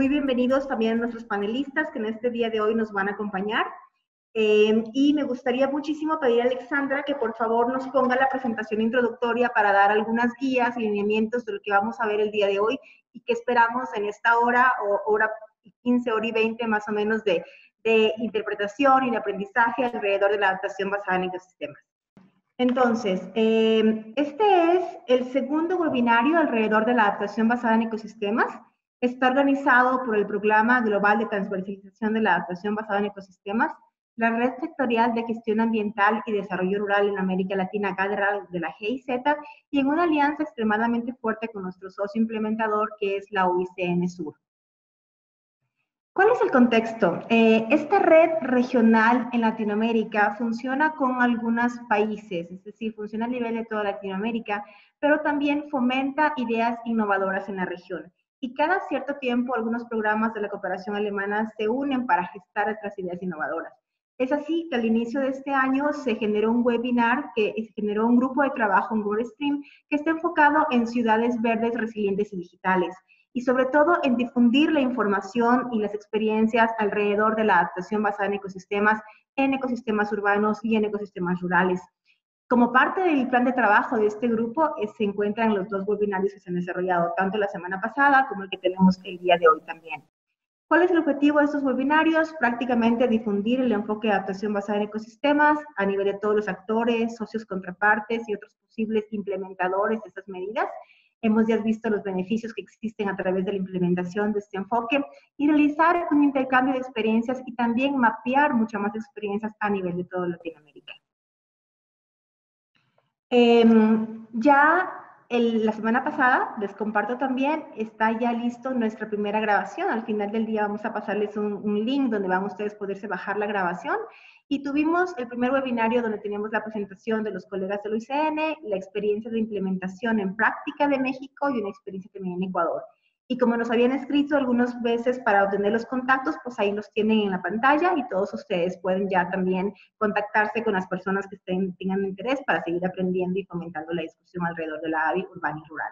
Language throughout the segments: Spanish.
Muy bienvenidos también a nuestros panelistas que en este día de hoy nos van a acompañar. Y me gustaría muchísimo pedir a Alexandra que por favor nos ponga la presentación introductoria para dar algunas guías y lineamientos de lo que vamos a ver el día de hoy y que esperamos en esta hora o hora 15, hora y 20 más o menos de interpretación y de aprendizaje alrededor de la adaptación basada en ecosistemas. Entonces, este es el segundo webinario alrededor de la adaptación basada en ecosistemas. Está organizado por el Programa Global de Transversalización de la Adaptación Basada en Ecosistemas, la Red Sectorial de Gestión Ambiental y Desarrollo Rural en América Latina, GADRAL, de la GIZ, y en una alianza extremadamente fuerte con nuestro socio implementador, que es la UICN Sur. ¿Cuál es el contexto? Esta red regional en Latinoamérica funciona con algunos países, es decir, funciona a nivel de toda Latinoamérica, pero también fomenta ideas innovadoras en la región. Y cada cierto tiempo algunos programas de la cooperación alemana se unen para gestar estas ideas innovadoras. Es así que al inicio de este año se generó un webinar, se generó un grupo de trabajo, un WordStream, que está enfocado en ciudades verdes, resilientes y digitales, y sobre todo en difundir la información y las experiencias alrededor de la adaptación basada en ecosistemas urbanos y en ecosistemas rurales. Como parte del plan de trabajo de este grupo, se encuentran los dos webinarios que se han desarrollado, tanto la semana pasada como el que tenemos el día de hoy también. ¿Cuál es el objetivo de estos webinarios? Prácticamente difundir el enfoque de adaptación basada en ecosistemas a nivel de todos los actores, socios, contrapartes y otros posibles implementadores de estas medidas. Hemos ya visto los beneficios que existen a través de la implementación de este enfoque y realizar un intercambio de experiencias y también mapear muchas más experiencias a nivel de toda Latinoamérica. La semana pasada, les comparto también, está ya listo nuestra primera grabación. Al final del día vamos a pasarles un link donde van ustedes a poderse bajar la grabación. Y tuvimos el primer webinario donde teníamos la presentación de los colegas del UICN, la experiencia de implementación en práctica de México y una experiencia también en Ecuador. Y como nos habían escrito algunas veces para obtener los contactos, pues ahí los tienen en la pantalla y todos ustedes pueden ya también contactarse con las personas que tengan interés para seguir aprendiendo y fomentando la discusión alrededor de la AVI urbana y rural.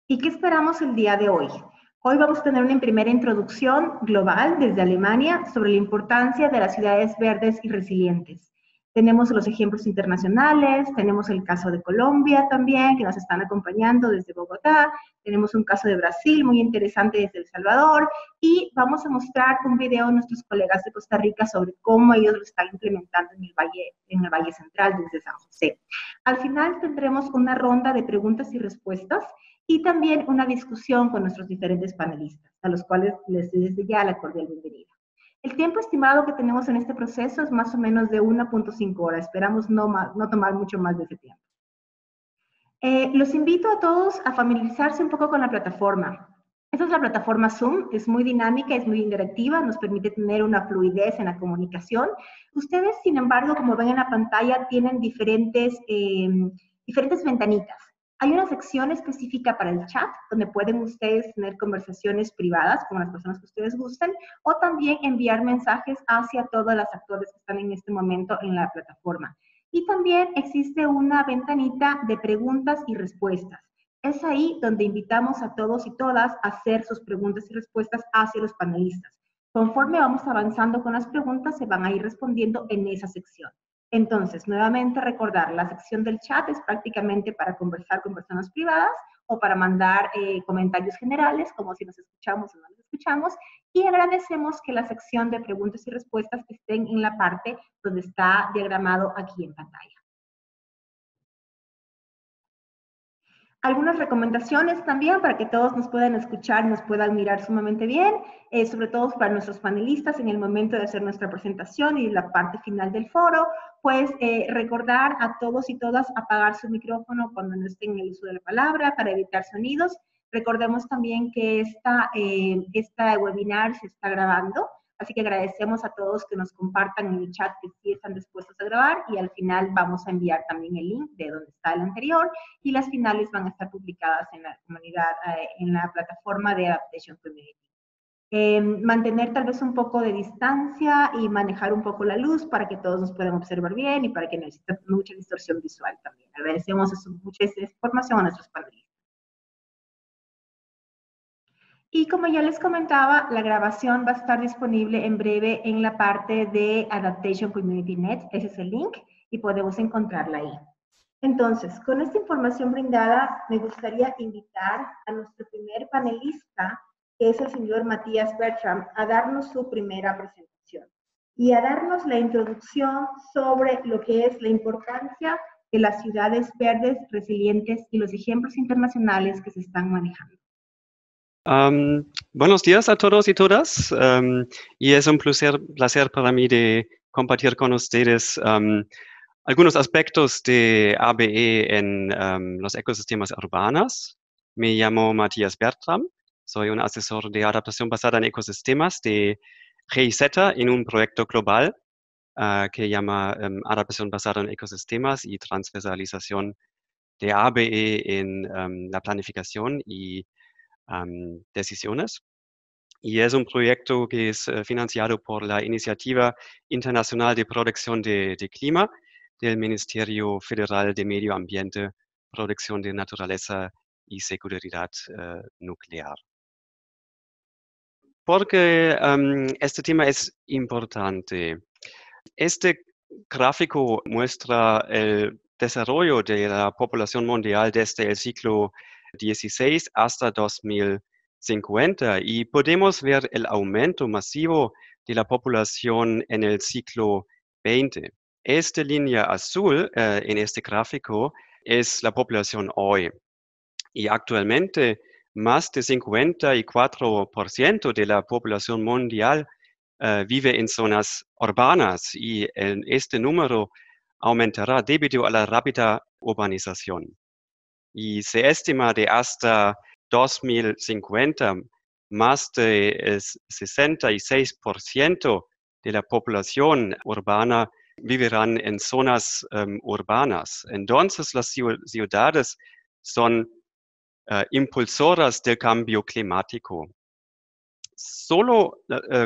¿Y qué esperamos el día de hoy? Hoy vamos a tener una primera introducción global desde Alemania sobre la importancia de las ciudades verdes y resilientes. Tenemos los ejemplos internacionales, tenemos el caso de Colombia también, que nos están acompañando desde Bogotá, tenemos un caso de Brasil muy interesante desde El Salvador, y vamos a mostrar un video a nuestros colegas de Costa Rica sobre cómo ellos lo están implementando en el Valle Central desde San José. Al final tendremos una ronda de preguntas y respuestas, y también una discusión con nuestros diferentes panelistas, a los cuales les doy desde ya la cordial bienvenida. El tiempo estimado que tenemos en este proceso es más o menos de 1.5 horas. Esperamos no tomar mucho más de ese tiempo. Los invito a todos a familiarizarse un poco con la plataforma. Esta es la plataforma Zoom, es muy dinámica, es muy interactiva, nos permite tener una fluidez en la comunicación. Ustedes, sin embargo, como ven en la pantalla, tienen diferentes ventanitas. Hay una sección específica para el chat, donde pueden ustedes tener conversaciones privadas con las personas que ustedes gusten, o también enviar mensajes hacia todos los actores que están en este momento en la plataforma. Y también existe una ventanita de preguntas y respuestas. Es ahí donde invitamos a todos y todas a hacer sus preguntas y respuestas hacia los panelistas. Conforme vamos avanzando con las preguntas, se van a ir respondiendo en esa sección. Entonces, nuevamente recordar, la sección del chat es prácticamente para conversar con personas privadas o para mandar comentarios generales, como si nos escuchamos o no nos escuchamos, y agradecemos que la sección de preguntas y respuestas estén en la parte donde está diagramado aquí en pantalla. Algunas recomendaciones también para que todos nos puedan escuchar y nos puedan mirar sumamente bien, sobre todo para nuestros panelistas en el momento de hacer nuestra presentación y la parte final del foro, pues recordar a todos y todas apagar su micrófono cuando no estén en el uso de la palabra para evitar sonidos. Recordemos también que esta webinar se está grabando, así que agradecemos a todos que nos compartan en el chat que sí están dispuestos a grabar y al final vamos a enviar también el link de donde está el anterior y las finales van a estar publicadas en la comunidad, en la plataforma de Adaptation Community. Mantener tal vez un poco de distancia y manejar un poco la luz para que todos nos puedan observar bien y para que no exista mucha distorsión visual también. Agradecemos mucha información a nuestros panelistas. Y como ya les comentaba, la grabación va a estar disponible en breve en la parte de Adaptation Community Net. Ese es el link y podemos encontrarla ahí. Entonces, con esta información brindada, me gustaría invitar a nuestro primer panelista, que es el señor Matías Bertram, a darnos su primera presentación y a darnos la introducción sobre lo que es la importancia de las ciudades verdes resilientes y los ejemplos internacionales que se están manejando. Buenos días a todos y todas. Y es un placer para mí de compartir con ustedes algunos aspectos de ABE en los ecosistemas urbanos. Me llamo Matías Bertram, soy un asesor de adaptación basada en ecosistemas de GIZ en un proyecto global que llama Adaptación basada en ecosistemas y transversalización de ABE en la planificación y decisiones. Y es un proyecto que es financiado por la Iniciativa Internacional de Protección de Clima del Ministerio Federal de Medio Ambiente, Protección de Naturaleza y Seguridad Nuclear. Porque este tema es importante. Este gráfico muestra el desarrollo de la población mundial desde el siglo XVI hasta 2050 y podemos ver el aumento masivo de la población en el siglo XX. Esta línea azul en este gráfico es la población hoy y actualmente más de 54% de la población mundial vive en zonas urbanas y este número aumentará debido a la rápida urbanización. Y se estima de hasta 2050 más de 66% de la población urbana vivirán en zonas urbanas. Entonces las ciudades son impulsoras del cambio climático. Solo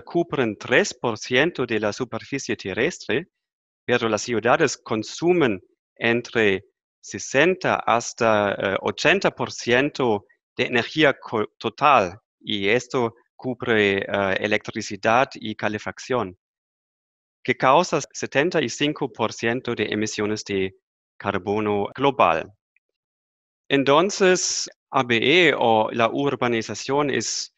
cubren 3% de la superficie terrestre, pero las ciudades consumen entre 60 hasta 80% de energía total y esto cubre electricidad y calefacción, que causa 75% de emisiones de carbono global. Entonces, ABE o la urbanización es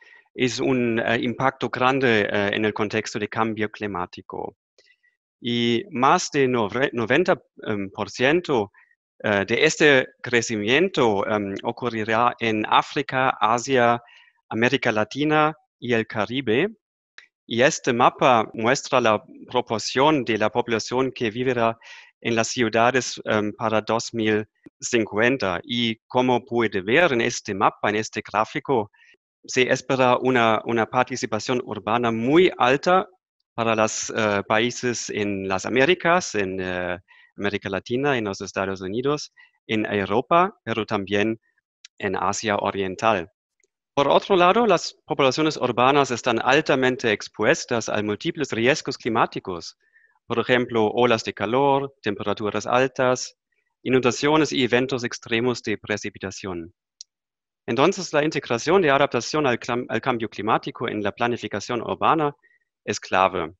un impacto grande en el contexto de cambio climático. Y más de 90% de este crecimiento ocurrirá en África, Asia, América Latina y el Caribe. Y este mapa muestra la proporción de la población que vivirá en las ciudades para 2050. Y como puede ver en este mapa, en este gráfico, se espera una participación urbana muy alta para los países en las Américas, en América Latina, en los Estados Unidos, en Europa, pero también en Asia Oriental. Por otro lado, las poblaciones urbanas están altamente expuestas a múltiples riesgos climáticos, por ejemplo, olas de calor, temperaturas altas, inundaciones y eventos extremos de precipitación. Entonces, la integración de adaptación al cambio climático en la planificación urbana es clave.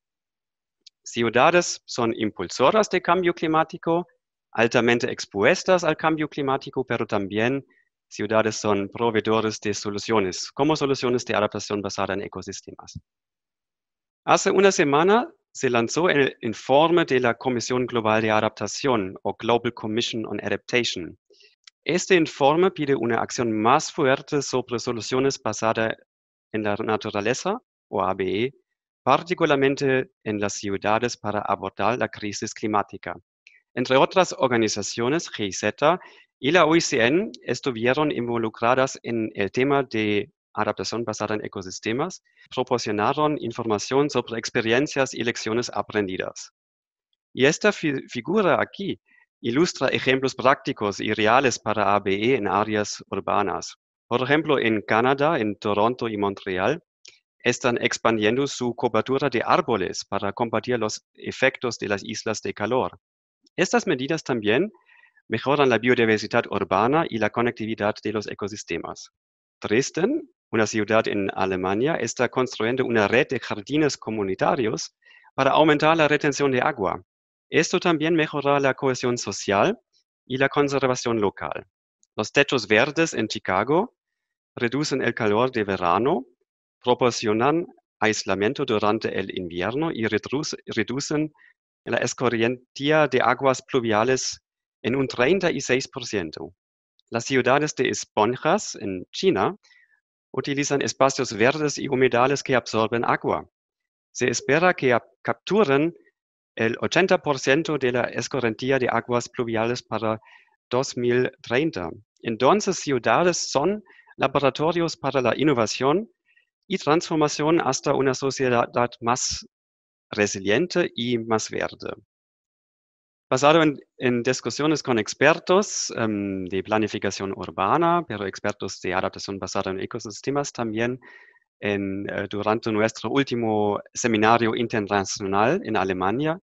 Ciudades son impulsoras de cambio climático, altamente expuestas al cambio climático, pero también ciudades son proveedores de soluciones, como soluciones de adaptación basada en ecosistemas. Hace una semana se lanzó el informe de la Comisión Global de Adaptación o Global Commission on Adaptation. Este informe pide una acción más fuerte sobre soluciones basadas en la naturaleza o ABE, particularmente en las ciudades para abordar la crisis climática. Entre otras organizaciones, GIZ y la UICN estuvieron involucradas en el tema de adaptación basada en ecosistemas, proporcionaron información sobre experiencias y lecciones aprendidas. Y esta figura aquí ilustra ejemplos prácticos y reales para ABE en áreas urbanas. Por ejemplo, en Canadá, en Toronto y Montreal, están expandiendo su cobertura de árboles para combatir los efectos de las islas de calor. Estas medidas también mejoran la biodiversidad urbana y la conectividad de los ecosistemas. Dresden, una ciudad en Alemania, está construyendo una red de jardines comunitarios para aumentar la retención de agua. Esto también mejora la cohesión social y la conservación local. Los techos verdes en Chicago reducen el calor de verano, proporcionan aislamiento durante el invierno y reducen la escorrentía de aguas pluviales en un 36%. Las ciudades de esponjas en China utilizan espacios verdes y humedales que absorben agua. Se espera que capturen el 80% de la escorrentía de aguas pluviales para 2030. Entonces, ciudades son laboratorios para la innovación y transformación hasta una sociedad más resiliente y más verde. Basado en discusiones con expertos de planificación urbana, pero expertos de adaptación basada en ecosistemas también, durante nuestro último seminario internacional en Alemania,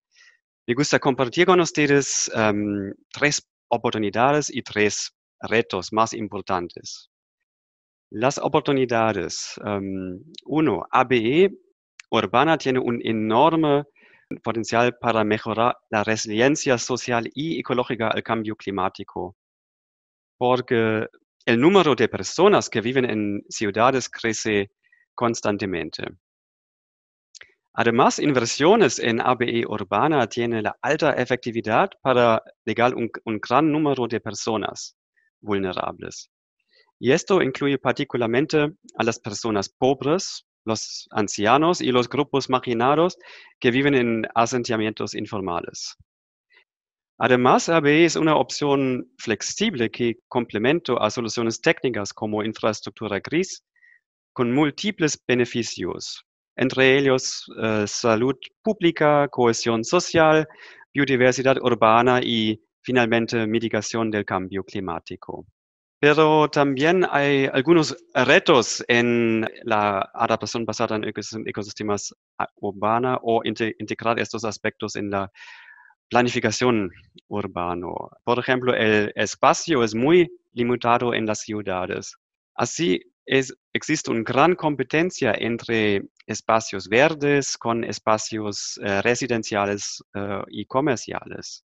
me gusta compartir con ustedes tres oportunidades y tres retos más importantes. Las oportunidades. Uno, ABE urbana tiene un enorme potencial para mejorar la resiliencia social y ecológica al cambio climático, porque el número de personas que viven en ciudades crece constantemente. Además, inversiones en ABE urbana tienen la alta efectividad para llegar a un gran número de personas vulnerables. Y esto incluye particularmente a las personas pobres, los ancianos y los grupos marginados que viven en asentamientos informales. Además, ABE es una opción flexible que complementa a soluciones técnicas como infraestructura gris con múltiples beneficios, entre ellos salud pública, cohesión social, biodiversidad urbana y finalmente mitigación del cambio climático. Pero también hay algunos retos en la adaptación basada en ecosistemas urbana o integrar estos aspectos en la planificación urbana. Por ejemplo, el espacio es muy limitado en las ciudades. Así existe una gran competencia entre espacios verdes con espacios residenciales y comerciales.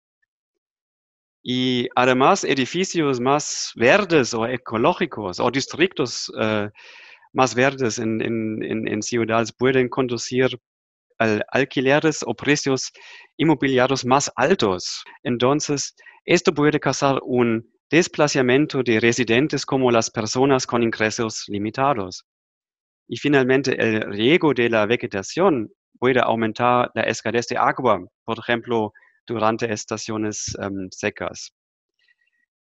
Y además, edificios más verdes o ecológicos o distritos más verdes en ciudades pueden conducir a alquileres o precios inmobiliarios más altos. Entonces, esto puede causar un desplazamiento de residentes como las personas con ingresos limitados. Y finalmente, el riego de la vegetación puede aumentar la escasez de agua, por ejemplo, durante estaciones secas.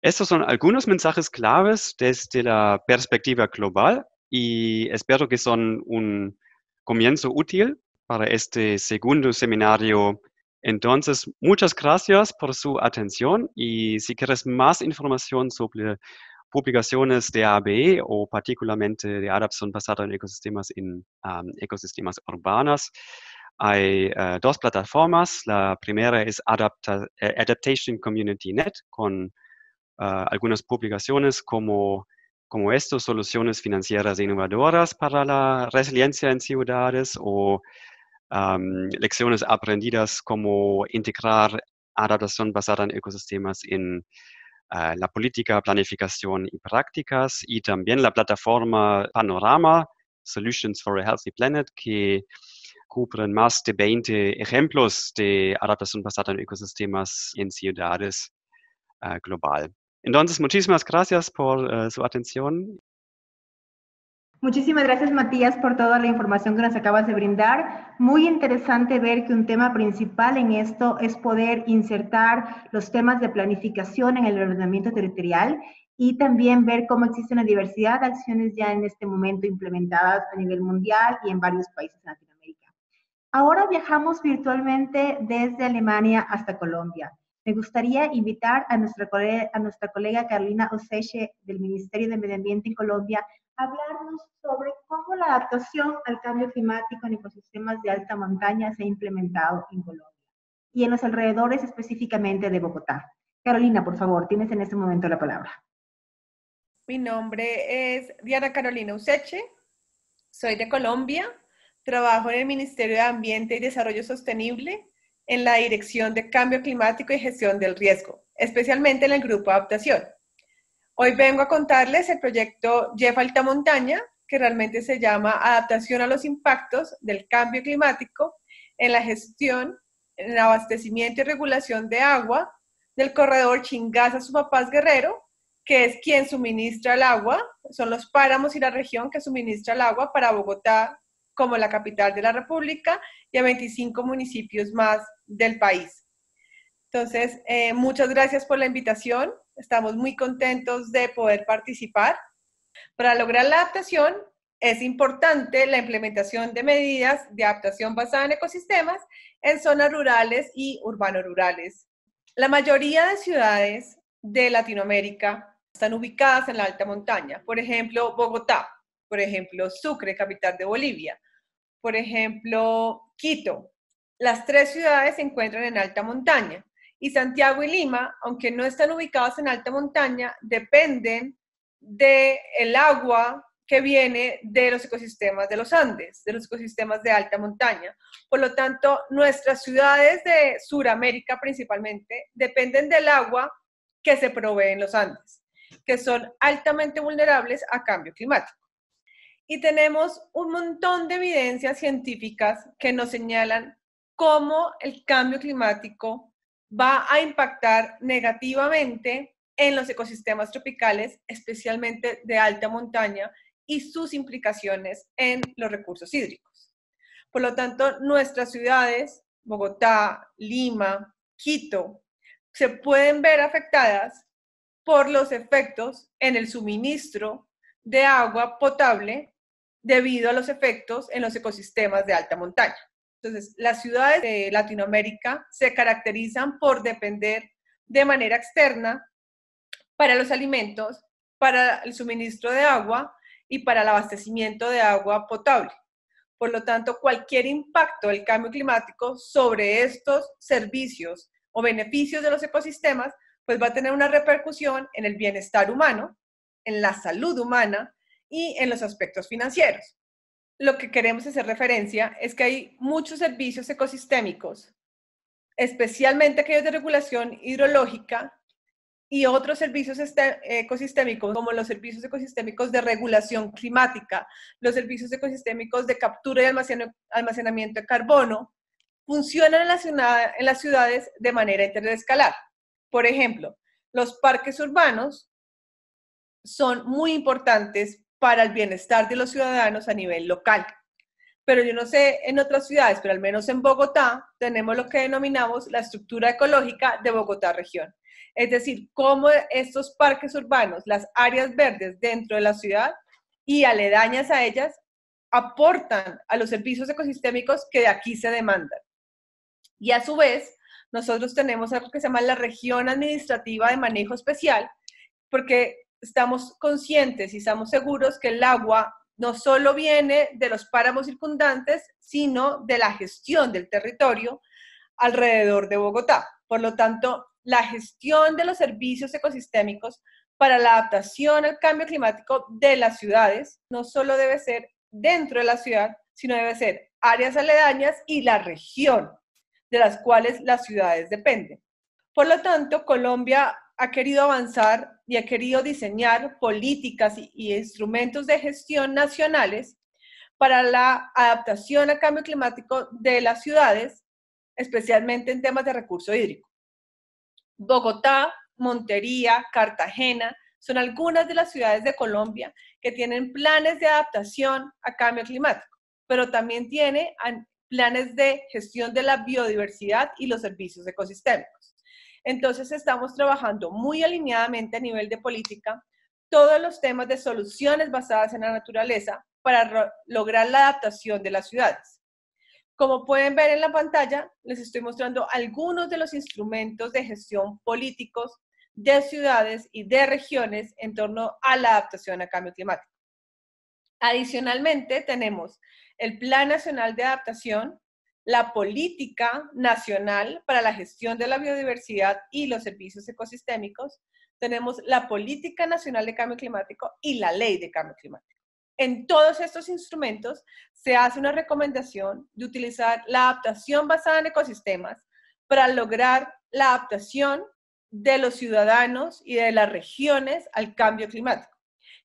Estos son algunos mensajes claves desde la perspectiva global y espero que son un comienzo útil para este segundo seminario. Entonces, muchas gracias por su atención y si quieres más información sobre publicaciones de ABE o particularmente de adaptación basada en ecosistemas urbanos, hay dos plataformas. La primera es Adaptation Community Net con algunas publicaciones como estas soluciones financieras innovadoras para la resiliencia en ciudades o lecciones aprendidas como integrar adaptación basada en ecosistemas en la política, planificación y prácticas, y también la plataforma Panorama, Solutions for a Healthy Planet, que cubren más de 20 ejemplos de adaptación basada en ecosistemas en ciudades global. Entonces, muchísimas gracias por su atención. Muchísimas gracias, Matías, por toda la información que nos acabas de brindar. Muy interesante ver que un tema principal en esto es poder insertar los temas de planificación en el ordenamiento territorial y también ver cómo existe una diversidad de acciones ya en este momento implementadas a nivel mundial y en varios países de Latinoamérica. Ahora viajamos virtualmente desde Alemania hasta Colombia. Me gustaría invitar a nuestra colega Carolina Oseche del Ministerio de Medio Ambiente en Colombia a hablarnos sobre cómo la adaptación al cambio climático en ecosistemas de alta montaña se ha implementado en Colombia y en los alrededores específicamente de Bogotá. Carolina, por favor, tienes en este momento la palabra. Mi nombre es Diana Carolina Useche, soy de Colombia, trabajo en el Ministerio de Ambiente y Desarrollo Sostenible en la Dirección de Cambio Climático y Gestión del Riesgo, especialmente en el Grupo Adaptación. Hoy vengo a contarles el proyecto JEF Alta Montaña, que realmente se llama Adaptación a los Impactos del Cambio Climático en la gestión, en el abastecimiento y regulación de agua del corredor Chingaza-Sumapaz Guerrero, que es quien suministra el agua, son los páramos y la región que suministra el agua para Bogotá como la capital de la República y a 25 municipios más del país. Entonces, muchas gracias por la invitación. Estamos muy contentos de poder participar. Para lograr la adaptación, es importante la implementación de medidas de adaptación basada en ecosistemas en zonas rurales y urbano-rurales. La mayoría de ciudades de Latinoamérica están ubicadas en la alta montaña. Por ejemplo, Bogotá, por ejemplo, Sucre, capital de Bolivia, por ejemplo, Quito. Las tres ciudades se encuentran en alta montaña y Santiago y Lima, aunque no están ubicados en alta montaña, dependen del agua que viene de los ecosistemas de los Andes, de los ecosistemas de alta montaña. Por lo tanto, nuestras ciudades de Sudamérica principalmente dependen del agua que se provee en los Andes, que son altamente vulnerables a cambio climático. Y tenemos un montón de evidencias científicas que nos señalan cómo el cambio climático va a impactar negativamente en los ecosistemas tropicales, especialmente de alta montaña, y sus implicaciones en los recursos hídricos. Por lo tanto, nuestras ciudades, Bogotá, Lima, Quito, se pueden ver afectadas por los efectos en el suministro de agua potable debido a los efectos en los ecosistemas de alta montaña. Entonces, las ciudades de Latinoamérica se caracterizan por depender de manera externa para los alimentos, para el suministro de agua y para el abastecimiento de agua potable. Por lo tanto, cualquier impacto del cambio climático sobre estos servicios o beneficios de los ecosistemas, pues va a tener una repercusión en el bienestar humano, en la salud humana y en los aspectos financieros. Lo que queremos hacer referencia es que hay muchos servicios ecosistémicos, especialmente aquellos de regulación hidrológica, y otros servicios ecosistémicos, como los servicios ecosistémicos de regulación climática, los servicios ecosistémicos de captura y almacenamiento de carbono, funcionan en las ciudades de manera interescalar. Por ejemplo, los parques urbanos son muy importantes para el bienestar de los ciudadanos a nivel local. Pero yo no sé en otras ciudades, pero al menos en Bogotá tenemos lo que denominamos la estructura ecológica de Bogotá región. Es decir, cómo estos parques urbanos, las áreas verdes dentro de la ciudad y aledañas a ellas, aportan a los servicios ecosistémicos que de aquí se demandan. Y a su vez, nosotros tenemos algo que se llama la región administrativa de manejo especial, porque estamos conscientes y estamos seguros que el agua no solo viene de los páramos circundantes, sino de la gestión del territorio alrededor de Bogotá. Por lo tanto, la gestión de los servicios ecosistémicos para la adaptación al cambio climático de las ciudades no solo debe ser dentro de la ciudad, sino debe ser áreas aledañas y la región de las cuales las ciudades dependen. Por lo tanto, Colombia ha querido avanzar y ha querido diseñar políticas y instrumentos de gestión nacionales para la adaptación al cambio climático de las ciudades, especialmente en temas de recurso hídrico. Bogotá, Montería, Cartagena son algunas de las ciudades de Colombia que tienen planes de adaptación a cambio climático, pero también tiene planes de gestión de la biodiversidad y los servicios ecosistémicos. Entonces estamos trabajando muy alineadamente a nivel de política todos los temas de soluciones basadas en la naturaleza para lograr la adaptación de las ciudades. Como pueden ver en la pantalla, les estoy mostrando algunos de los instrumentos de gestión políticos de ciudades y de regiones en torno a la adaptación al cambio climático. Adicionalmente, tenemos el Plan Nacional de Adaptación, la Política Nacional para la Gestión de la Biodiversidad y los Servicios Ecosistémicos, tenemos la Política Nacional de Cambio Climático y la Ley de Cambio Climático. En todos estos instrumentos se hace una recomendación de utilizar la adaptación basada en ecosistemas para lograr la adaptación de los ciudadanos y de las regiones al cambio climático.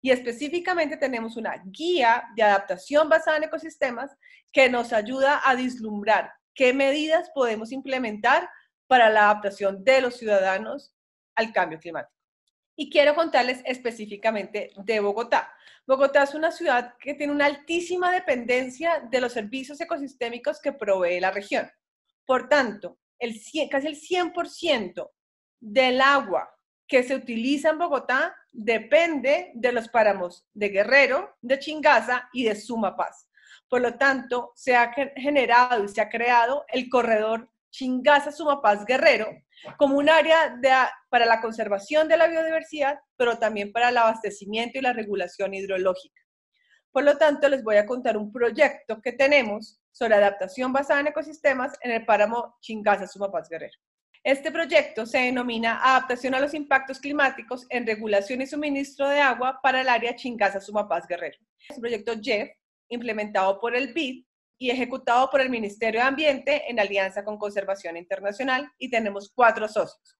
Y específicamente tenemos una guía de adaptación basada en ecosistemas que nos ayuda a vislumbrar qué medidas podemos implementar para la adaptación de los ciudadanos al cambio climático. Y quiero contarles específicamente de Bogotá. Bogotá es una ciudad que tiene una altísima dependencia de los servicios ecosistémicos que provee la región. Por tanto, casi el 100% del agua que se utiliza en Bogotá depende de los páramos de Guerrero, de Chingaza y de Sumapaz. Por lo tanto, se ha generado y se ha creado el corredor Chingaza-Sumapaz-Guerrero como un área para la conservación de la biodiversidad, pero también para el abastecimiento y la regulación hidrológica. Por lo tanto, les voy a contar un proyecto que tenemos sobre adaptación basada en ecosistemas en el páramo Chingaza-Sumapaz-Guerrero. Este proyecto se denomina Adaptación a los Impactos Climáticos en Regulación y Suministro de Agua para el área Chingaza-Sumapaz-Guerrero. Es un proyecto JEF, implementado por el BID y ejecutado por el Ministerio de Ambiente en alianza con Conservación Internacional, y tenemos 4 socios.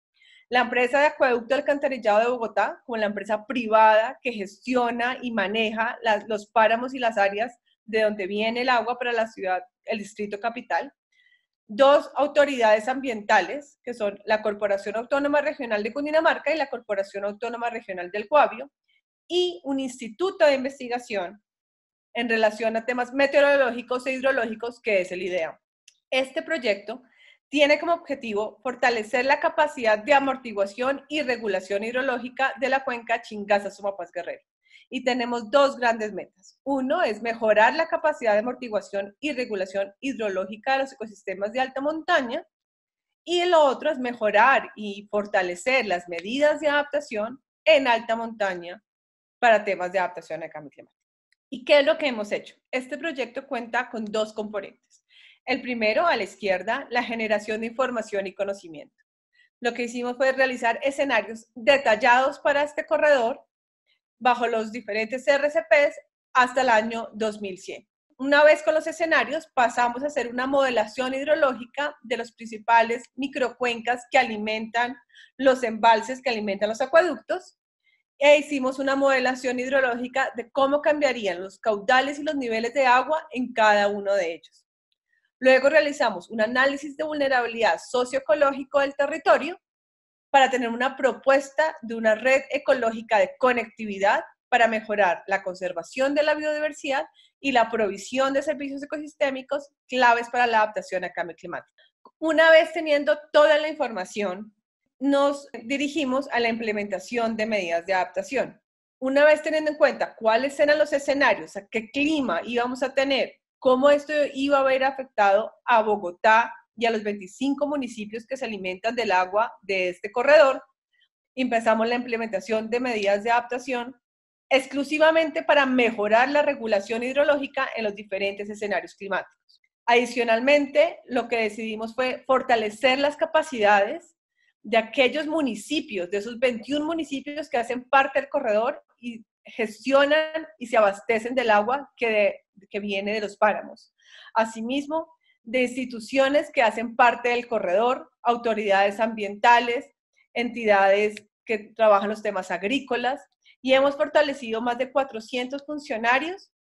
La empresa de acueducto y alcantarillado de Bogotá, como la empresa privada que gestiona y maneja los páramos y las áreas de donde viene el agua para la ciudad, el distrito capital. 2 autoridades ambientales, que son la Corporación Autónoma Regional de Cundinamarca y la Corporación Autónoma Regional del Guavio, y un instituto de investigación en relación a temas meteorológicos e hidrológicos, que es el IDEA. Este proyecto tiene como objetivo fortalecer la capacidad de amortiguación y regulación hidrológica de la cuenca Chingaza-Sumapaz-Guerrero. Y tenemos 2 grandes metas. Uno es mejorar la capacidad de amortiguación y regulación hidrológica de los ecosistemas de alta montaña, y lo otro es mejorar y fortalecer las medidas de adaptación en alta montaña para temas de adaptación al cambio climático. ¿Y qué es lo que hemos hecho? Este proyecto cuenta con 2 componentes. El primero, a la izquierda, la generación de información y conocimiento. Lo que hicimos fue realizar escenarios detallados para este corredor bajo los diferentes RCPs hasta el año 2100. Una vez con los escenarios, pasamos a hacer una modelación hidrológica de los principales microcuencas que alimentan los embalses, que alimentan los acueductos, e hicimos una modelación hidrológica de cómo cambiarían los caudales y los niveles de agua en cada uno de ellos. Luego realizamos un análisis de vulnerabilidad socioecológico del territorio para tener una propuesta de una red ecológica de conectividad para mejorar la conservación de la biodiversidad y la provisión de servicios ecosistémicos claves para la adaptación al cambio climático. Una vez teniendo toda la información, nos dirigimos a la implementación de medidas de adaptación. Una vez teniendo en cuenta cuáles eran los escenarios, a qué clima íbamos a tener, cómo esto iba a haber afectado a Bogotá y a los 25 municipios que se alimentan del agua de este corredor, empezamos la implementación de medidas de adaptación exclusivamente para mejorar la regulación hidrológica en los diferentes escenarios climáticos. Adicionalmente, lo que decidimos fue fortalecer las capacidades de aquellos municipios, de esos 21 municipios que hacen parte del corredor y gestionan y se abastecen del agua que viene de los páramos. Asimismo, de instituciones que hacen parte del corredor, autoridades ambientales, entidades que trabajan los temas agrícolas, y hemos fortalecido más de 400 funcionarios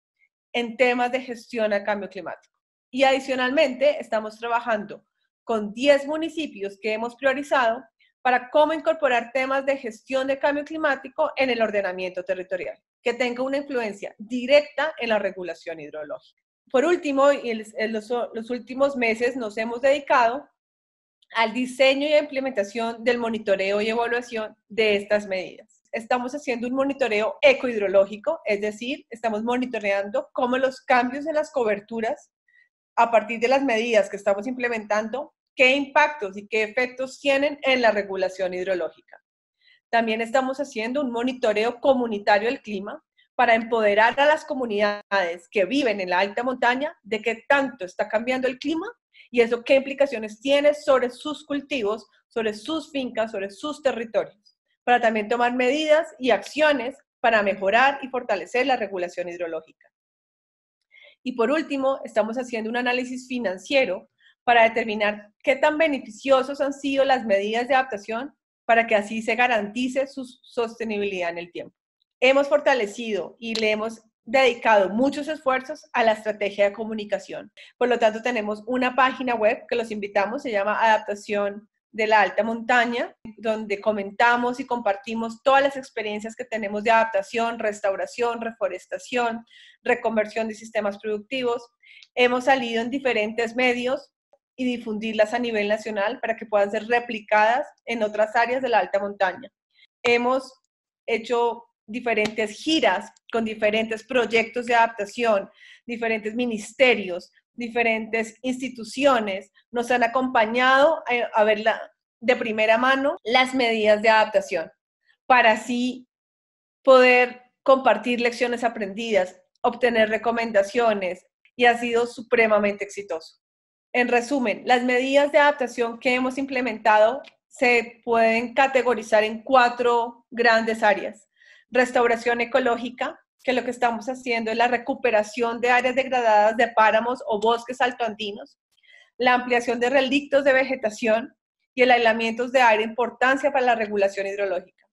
en temas de gestión al cambio climático. Y adicionalmente, estamos trabajando con 10 municipios que hemos priorizado para cómo incorporar temas de gestión de cambio climático en el ordenamiento territorial, que tenga una influencia directa en la regulación hidrológica. Por último, en los últimos meses nos hemos dedicado al diseño y a implementación del monitoreo y evaluación de estas medidas. Estamos haciendo un monitoreo ecohidrológico, es decir, estamos monitoreando cómo los cambios en las coberturas a partir de las medidas que estamos implementando, qué impactos y qué efectos tienen en la regulación hidrológica. También estamos haciendo un monitoreo comunitario del clima para empoderar a las comunidades que viven en la alta montaña de qué tanto está cambiando el clima y eso qué implicaciones tiene sobre sus cultivos, sobre sus fincas, sobre sus territorios, para también tomar medidas y acciones para mejorar y fortalecer la regulación hidrológica. Y por último, estamos haciendo un análisis financiero para determinar qué tan beneficiosos han sido las medidas de adaptación para que así se garantice su sostenibilidad en el tiempo. Hemos fortalecido y le hemos dedicado muchos esfuerzos a la estrategia de comunicación. Por lo tanto, tenemos una página web que los invitamos, se llama Adaptación de la Alta Montaña, donde comentamos y compartimos todas las experiencias que tenemos de adaptación, restauración, reforestación, reconversión de sistemas productivos. Hemos salido en diferentes medios y difundirlas a nivel nacional para que puedan ser replicadas en otras áreas de la alta montaña. Hemos hecho diferentes giras con diferentes proyectos de adaptación, diferentes ministerios, diferentes instituciones nos han acompañado a ver de primera mano las medidas de adaptación para así poder compartir lecciones aprendidas, obtener recomendaciones y ha sido supremamente exitoso. En resumen, las medidas de adaptación que hemos implementado se pueden categorizar en 4 grandes áreas. Restauración ecológica, que lo que estamos haciendo es la recuperación de áreas degradadas de páramos o bosques altoandinos, la ampliación de relictos de vegetación y el aislamiento de área de importancia para la regulación hidrológica.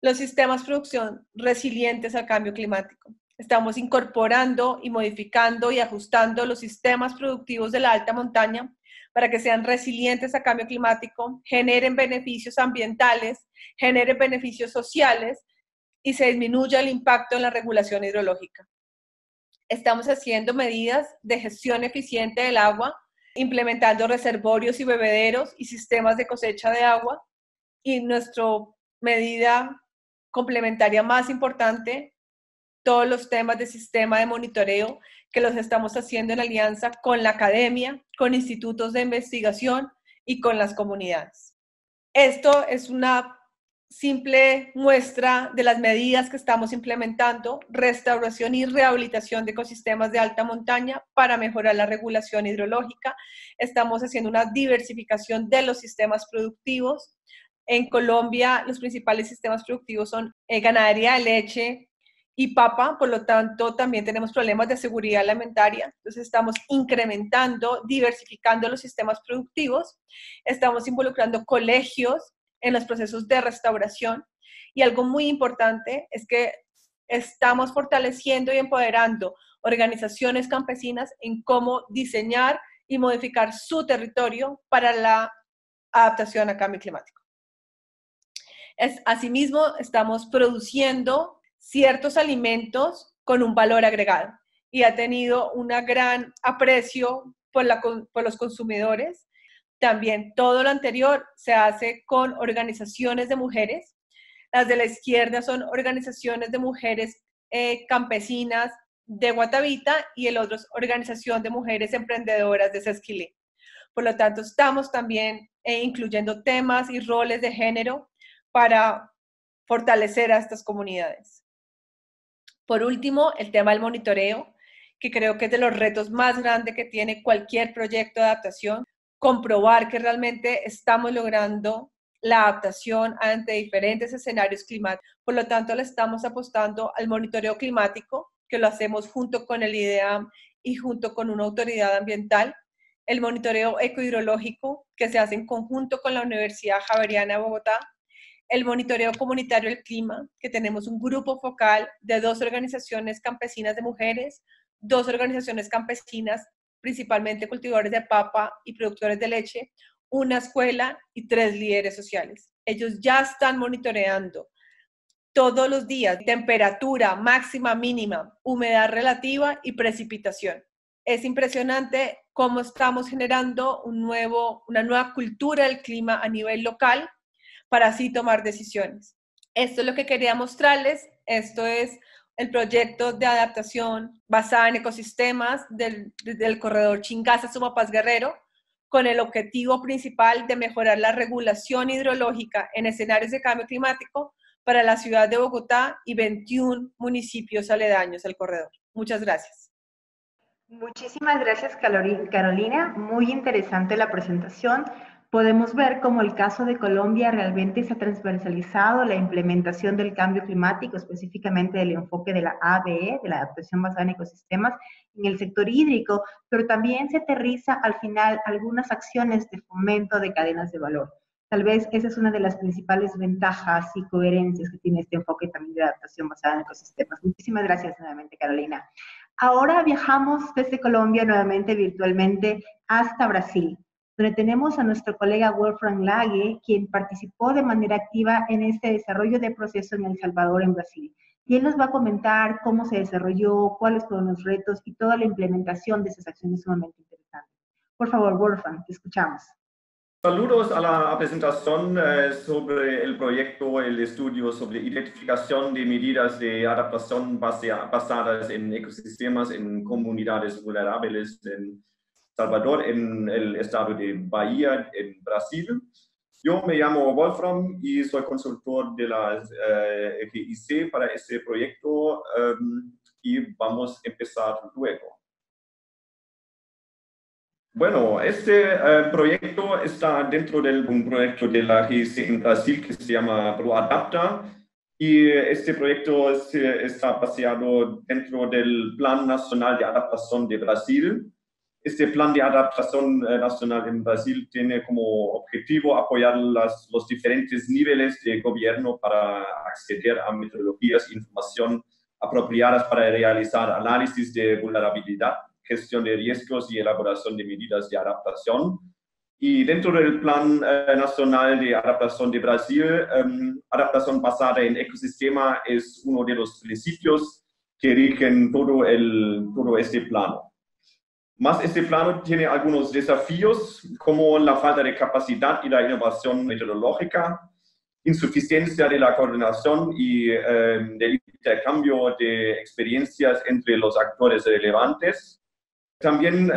Los sistemas de producción resilientes al cambio climático. Estamos incorporando y modificando y ajustando los sistemas productivos de la alta montaña para que sean resilientes al cambio climático, generen beneficios ambientales, generen beneficios sociales y se disminuya el impacto en la regulación hidrológica. Estamos haciendo medidas de gestión eficiente del agua, implementando reservorios y bebederos y sistemas de cosecha de agua. Y nuestra medida complementaria más importante, todos los temas de sistema de monitoreo que los estamos haciendo en alianza con la academia, con institutos de investigación y con las comunidades. Esto es una simple muestra de las medidas que estamos implementando, restauración y rehabilitación de ecosistemas de alta montaña para mejorar la regulación hidrológica. Estamos haciendo una diversificación de los sistemas productivos. En Colombia, los principales sistemas productivos son ganadería de leche y papa, por lo tanto, también tenemos problemas de seguridad alimentaria. Entonces, estamos incrementando, diversificando los sistemas productivos. Estamos involucrando colegios en los procesos de restauración y algo muy importante es que estamos fortaleciendo y empoderando organizaciones campesinas en cómo diseñar y modificar su territorio para la adaptación al cambio climático. Asimismo, estamos produciendo ciertos alimentos con un valor agregado y ha tenido un gran aprecio por los consumidores. También todo lo anterior se hace con organizaciones de mujeres. Las de la izquierda son organizaciones de mujeres campesinas de Guatavita y el otro es organización de mujeres emprendedoras de Sesquilé. Por lo tanto, estamos también incluyendo temas y roles de género para fortalecer a estas comunidades. Por último, el tema del monitoreo, que creo que es de los retos más grandes que tiene cualquier proyecto de adaptación. Comprobar que realmente estamos logrando la adaptación ante diferentes escenarios climáticos. Por lo tanto, le estamos apostando al monitoreo climático, que lo hacemos junto con el IDEAM y junto con una autoridad ambiental. El monitoreo ecohidrológico, que se hace en conjunto con la Universidad Javeriana de Bogotá. El monitoreo comunitario del clima, que tenemos un grupo focal de 2 organizaciones campesinas de mujeres, 2 organizaciones campesinas principalmente cultivadores de papa y productores de leche, una escuela y 3 líderes sociales. Ellos ya están monitoreando todos los días temperatura máxima, mínima, humedad relativa y precipitación. Es impresionante cómo estamos generando una nueva cultura del clima a nivel local para así tomar decisiones. Esto es lo que quería mostrarles. Esto es el proyecto de adaptación basada en ecosistemas del corredor Chingaza-Sumapaz Guerrero, con el objetivo principal de mejorar la regulación hidrológica en escenarios de cambio climático para la ciudad de Bogotá y 21 municipios aledaños al corredor. Muchas gracias. Muchísimas gracias, Carolina. Muy interesante la presentación. Podemos ver cómo el caso de Colombia realmente se ha transversalizado la implementación del cambio climático, específicamente del enfoque de la ABE, de la adaptación basada en ecosistemas, en el sector hídrico, pero también se aterriza al final algunas acciones de fomento de cadenas de valor. Tal vez esa es una de las principales ventajas y coherencias que tiene este enfoque también de adaptación basada en ecosistemas. Muchísimas gracias nuevamente, Carolina. Ahora viajamos desde Colombia nuevamente virtualmente hasta Brasil, donde tenemos a nuestro colega Wolfram Lage, quien participó de manera activa en este desarrollo de proceso en El Salvador, en Brasil. Y él nos va a comentar cómo se desarrolló, cuáles fueron los retos y toda la implementación de esas acciones sumamente interesantes. Por favor, Wolfram, te escuchamos. Saludos a la presentación sobre el proyecto, el estudio sobre identificación de medidas de adaptación basadas en ecosistemas en comunidades vulnerables en Salvador, en el estado de Bahía, en Brasil. Yo me llamo Wolfram y soy consultor de la GIC para este proyecto y vamos a empezar luego. Bueno, este proyecto está dentro de un proyecto de la GIC en Brasil que se llama ProAdapta, y este proyecto está basado dentro del Plan Nacional de Adaptación de Brasil. Este Plan de Adaptación Nacional en Brasil tiene como objetivo apoyar los diferentes niveles de gobierno para acceder a metodologías e información apropiadas para realizar análisis de vulnerabilidad, gestión de riesgos y elaboración de medidas de adaptación. Y dentro del Plan Nacional de Adaptación de Brasil, adaptación basada en ecosistema es uno de los principios que rigen todo este plano. Más este plano tiene algunos desafíos, como la falta de capacidad y la innovación metodológica, insuficiencia de la coordinación y del intercambio de experiencias entre los actores relevantes. También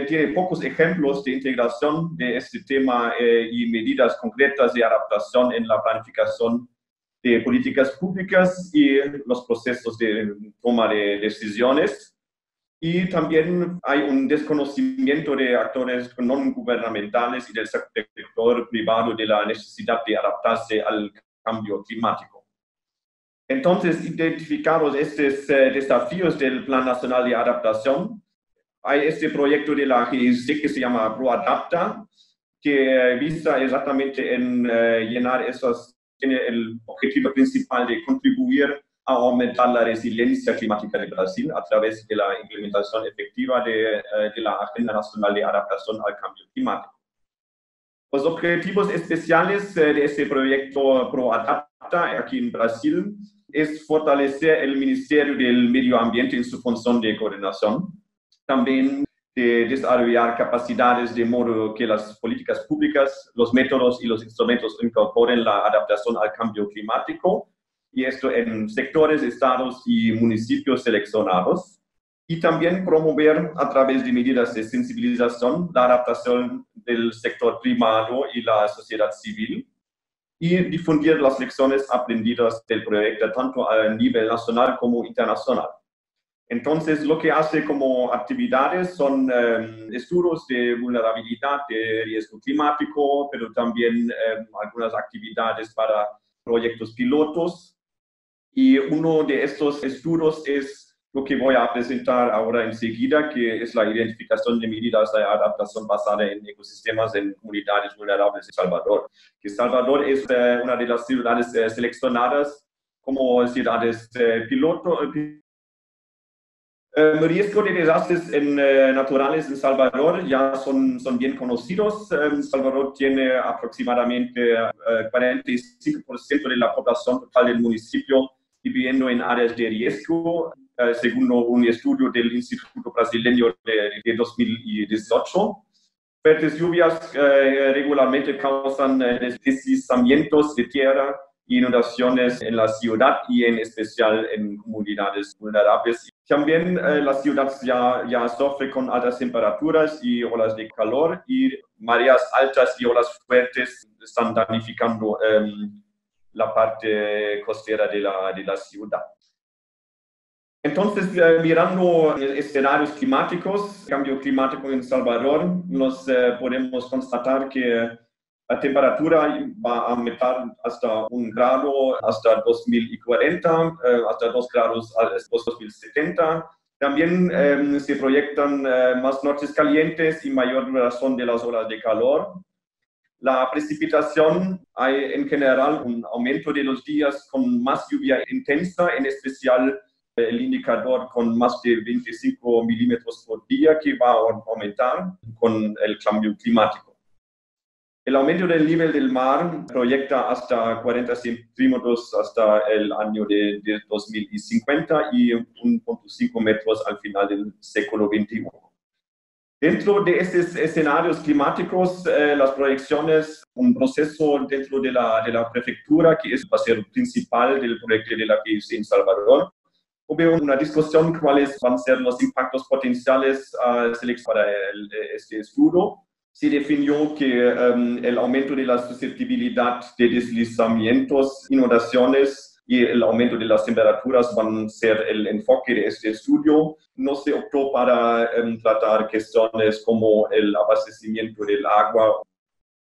tiene pocos ejemplos de integración de este tema y medidas concretas de adaptación en la planificación de políticas públicas y los procesos de toma de decisiones. Y también hay un desconocimiento de actores no gubernamentales y del sector privado de la necesidad de adaptarse al cambio climático. Entonces, identificados estos desafíos del Plan Nacional de Adaptación, hay este proyecto de la GIC que se llama ProAdapta, que visa exactamente en llenar tiene el objetivo principal de contribuir a aumentar la resiliencia climática de Brasil a través de la implementación efectiva de la Agenda Nacional de Adaptación al Cambio Climático. Los objetivos especiales de este proyecto ProAdapta aquí en Brasil es fortalecer el Ministerio del Medio Ambiente en su función de coordinación, también de desarrollar capacidades de modo que las políticas públicas, los métodos y los instrumentos incorporen la adaptación al cambio climático, y esto en sectores, estados y municipios seleccionados, y también promover a través de medidas de sensibilización la adaptación del sector privado y la sociedad civil, y difundir las lecciones aprendidas del proyecto tanto a nivel nacional como internacional. Entonces, lo que hace como actividades son estudios de vulnerabilidad, de riesgo climático, pero también algunas actividades para proyectos pilotos. Y uno de estos estudios es lo que voy a presentar ahora enseguida, que es la identificación de medidas de adaptación basada en ecosistemas en comunidades vulnerables de Salvador. Que Salvador es una de las ciudades seleccionadas como ciudades piloto. El riesgo de desastres naturales en Salvador ya son bien conocidos. Salvador tiene aproximadamente 45% de la población total del municipio viviendo en áreas de riesgo, según un estudio del Instituto Brasileño de 2018. Fuertes lluvias regularmente causan deslizamientos de tierra y inundaciones en la ciudad y en especial en comunidades vulnerables. También la ciudad ya sufre con altas temperaturas y olas de calor, y mareas altas y olas fuertes están damnificando la parte costera de la ciudad. Entonces, mirando escenarios climáticos, cambio climático en El Salvador, nos podemos constatar que la temperatura va a aumentar hasta 1 grado hasta 2040, hasta 2 grados hasta 2070. También se proyectan más noches calientes y mayor duración de las horas de calor. La precipitación, hay en general un aumento de los días con más lluvia intensa, en especial el indicador con más de 25 milímetros por día, que va a aumentar con el cambio climático. El aumento del nivel del mar proyecta hasta 40 centímetros hasta el año de 2050 y 1,5 metros al final del siglo XXI. Dentro de estos escenarios climáticos, las proyecciones, un proceso dentro de la prefectura, que va a ser principal del proyecto de la PIC en Salvador, hubo una discusión cuáles van a ser los impactos potenciales para este estudio. Se definió que el aumento de la susceptibilidad de deslizamientos, inundaciones y el aumento de las temperaturas van a ser el enfoque de este estudio. No se optó para tratar cuestiones como el abastecimiento del agua.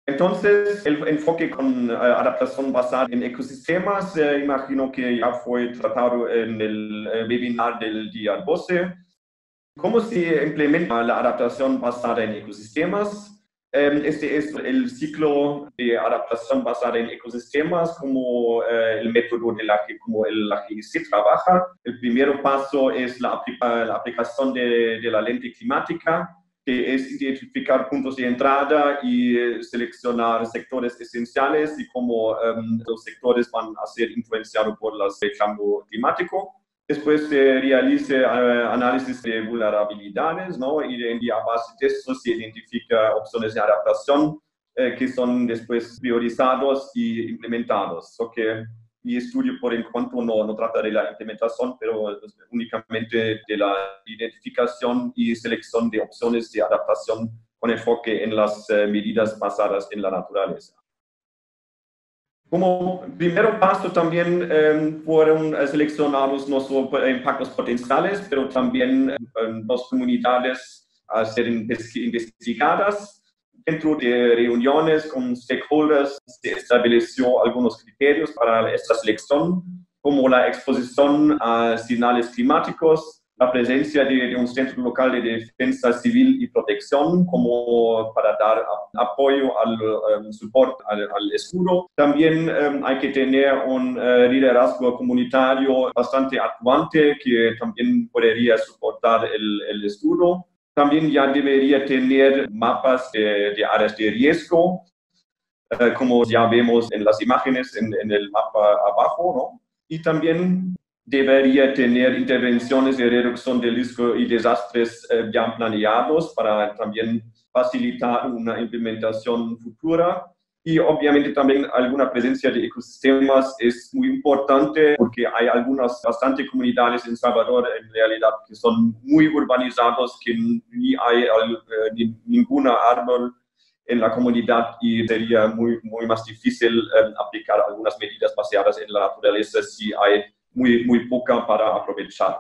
Entonces, el enfoque con adaptación basada en ecosistemas, imagino que ya fue tratado en el webinar del día 12. ¿Cómo se implementa la adaptación basada en ecosistemas? Este es el ciclo de adaptación basada en ecosistemas, como el método de la GIC trabaja. El primer paso es la aplicación de la lente climática, que es identificar puntos de entrada y seleccionar sectores esenciales y cómo los sectores van a ser influenciados por el cambio climático. Después se realice análisis de vulnerabilidades, ¿no? Y a base de eso se identifica opciones de adaptación que son después priorizados y implementados. Mi estudio por enquanto no trata de la implementación, pero únicamente de la identificación y selección de opciones de adaptación con enfoque en las medidas basadas en la naturaleza. Como primer paso también fueron seleccionados no solo impactos potenciales, pero también dos comunidades a ser investigadas. Dentro de reuniones con stakeholders se estableció algunos criterios para esta selección, como la exposición a señales climáticos, la presencia de un centro local de defensa civil y protección, como para dar apoyo al soporte al estudio. También hay que tener un liderazgo comunitario bastante actuante que también podría soportar el estudio. También ya debería tener mapas de áreas de riesgo, como ya vemos en las imágenes en el mapa abajo, ¿no? Y también debería tener intervenciones de reducción de riesgo y desastres ya planeados para también facilitar una implementación futura. Y obviamente también alguna presencia de ecosistemas es muy importante porque hay algunas bastante comunidades en Salvador en realidad que son muy urbanizados, que ni hay ninguna árbol en la comunidad y sería muy más difícil aplicar algunas medidas basadas en la naturaleza si hay muy poca para aprovechar.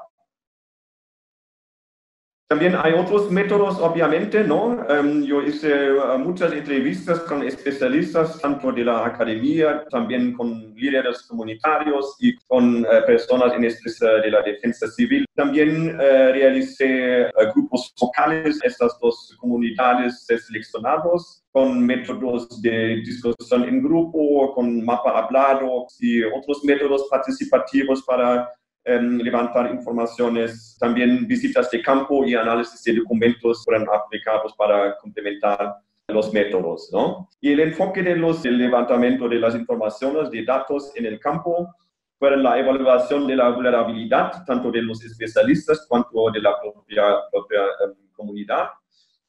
También hay otros métodos, obviamente, ¿no? Yo hice muchas entrevistas con especialistas, tanto de la academia, también con líderes comunitarios y con personas en especial de la defensa civil. También realicé grupos focales, estas dos comunidades seleccionados, con métodos de discusión en grupo, con mapa hablado y otros métodos participativos para levantar informaciones, también visitas de campo y análisis de documentos fueron aplicados para complementar los métodos, ¿no? Y el enfoque del levantamiento de las informaciones, de datos en el campo, fueron la evaluación de la vulnerabilidad, tanto de los especialistas cuanto de la propia comunidad,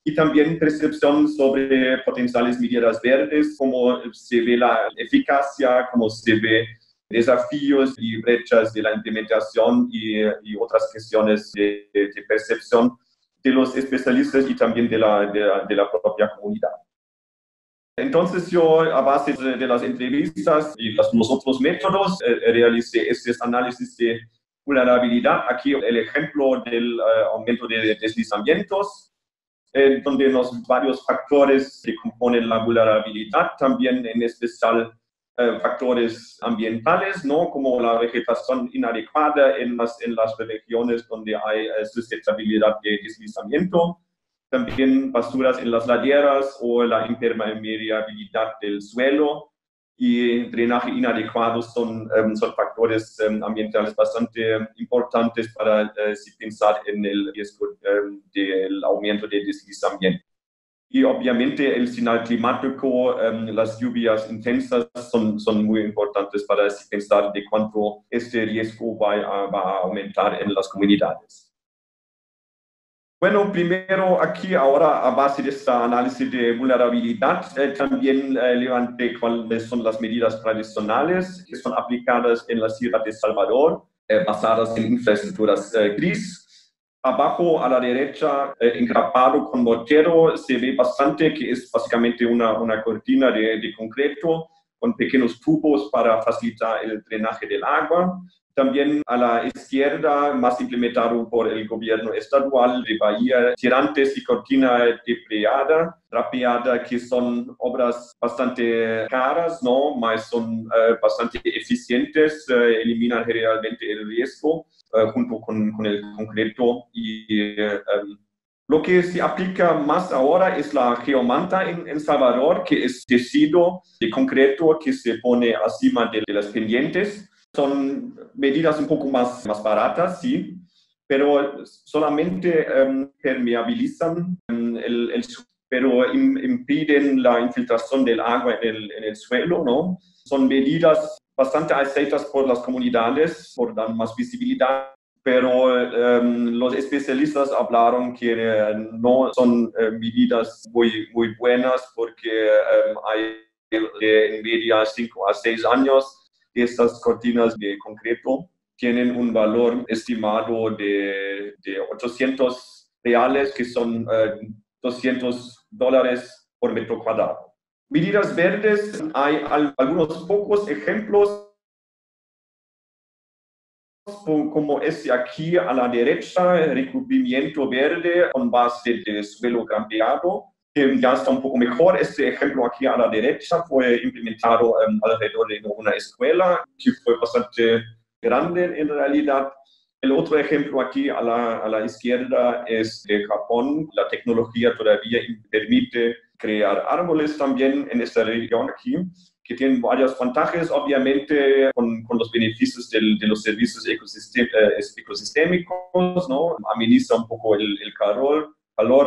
y también percepción sobre potenciales medidas verdes, cómo se ve la eficacia, cómo se ve desafíos y brechas de la implementación y otras cuestiones de percepción de los especialistas y también de la propia comunidad. Entonces yo, a base de las entrevistas y los otros métodos, realicé estos análisis de vulnerabilidad. Aquí el ejemplo del aumento de deslizamientos, donde los varios factores que componen la vulnerabilidad, también en especial factores ambientales, ¿no? Como la vegetación inadecuada en las regiones donde hay susceptibilidad de deslizamiento, también basuras en las laderas o la impermeabilidad del suelo y drenaje inadecuado son factores ambientales bastante importantes para si pensar en el riesgo del aumento de deslizamiento. Y obviamente el señal climático, las lluvias intensas son muy importantes para pensar de cuánto este riesgo va a aumentar en las comunidades. Bueno, primero aquí ahora a base de este análisis de vulnerabilidad, también levanté cuáles son las medidas tradicionales que son aplicadas en la ciudad de Salvador, basadas en infraestructuras gris. Abajo a la derecha, engrapado con mortero, se ve bastante que es básicamente una cortina de concreto con pequeños tubos para facilitar el drenaje del agua. También a la izquierda, más implementado por el gobierno estatal de Bahía, tirantes y cortina trapeada, que son obras bastante caras, ¿no? Mas son bastante eficientes, eliminan generalmente el riesgo junto con el concreto. Y lo que se aplica más ahora es la geomanta en Salvador, que es tecido de concreto que se pone encima de las pendientes. Son medidas un poco más baratas, sí, pero solamente permeabilizan pero impiden la infiltración del agua en el suelo, ¿no? Son medidas bastante aceptadas por las comunidades, por dar más visibilidad, pero los especialistas hablaron que no son medidas muy buenas porque hay en media 5 a 6 años. Estas cortinas de concreto tienen un valor estimado de $800, que son $200 por metro cuadrado. Medidas verdes, hay algunos pocos ejemplos, como este aquí a la derecha, recubrimiento verde con base de suelo grampeado, que ya está un poco mejor. Este ejemplo aquí a la derecha fue implementado alrededor de una escuela, que fue bastante grande en realidad. El otro ejemplo aquí a la izquierda es de Japón. La tecnología todavía permite crear árboles también en esta región aquí, que tienen varias ventajas, obviamente, con los beneficios de los servicios ecosistémicos, ¿no? Ameniza un poco el calor,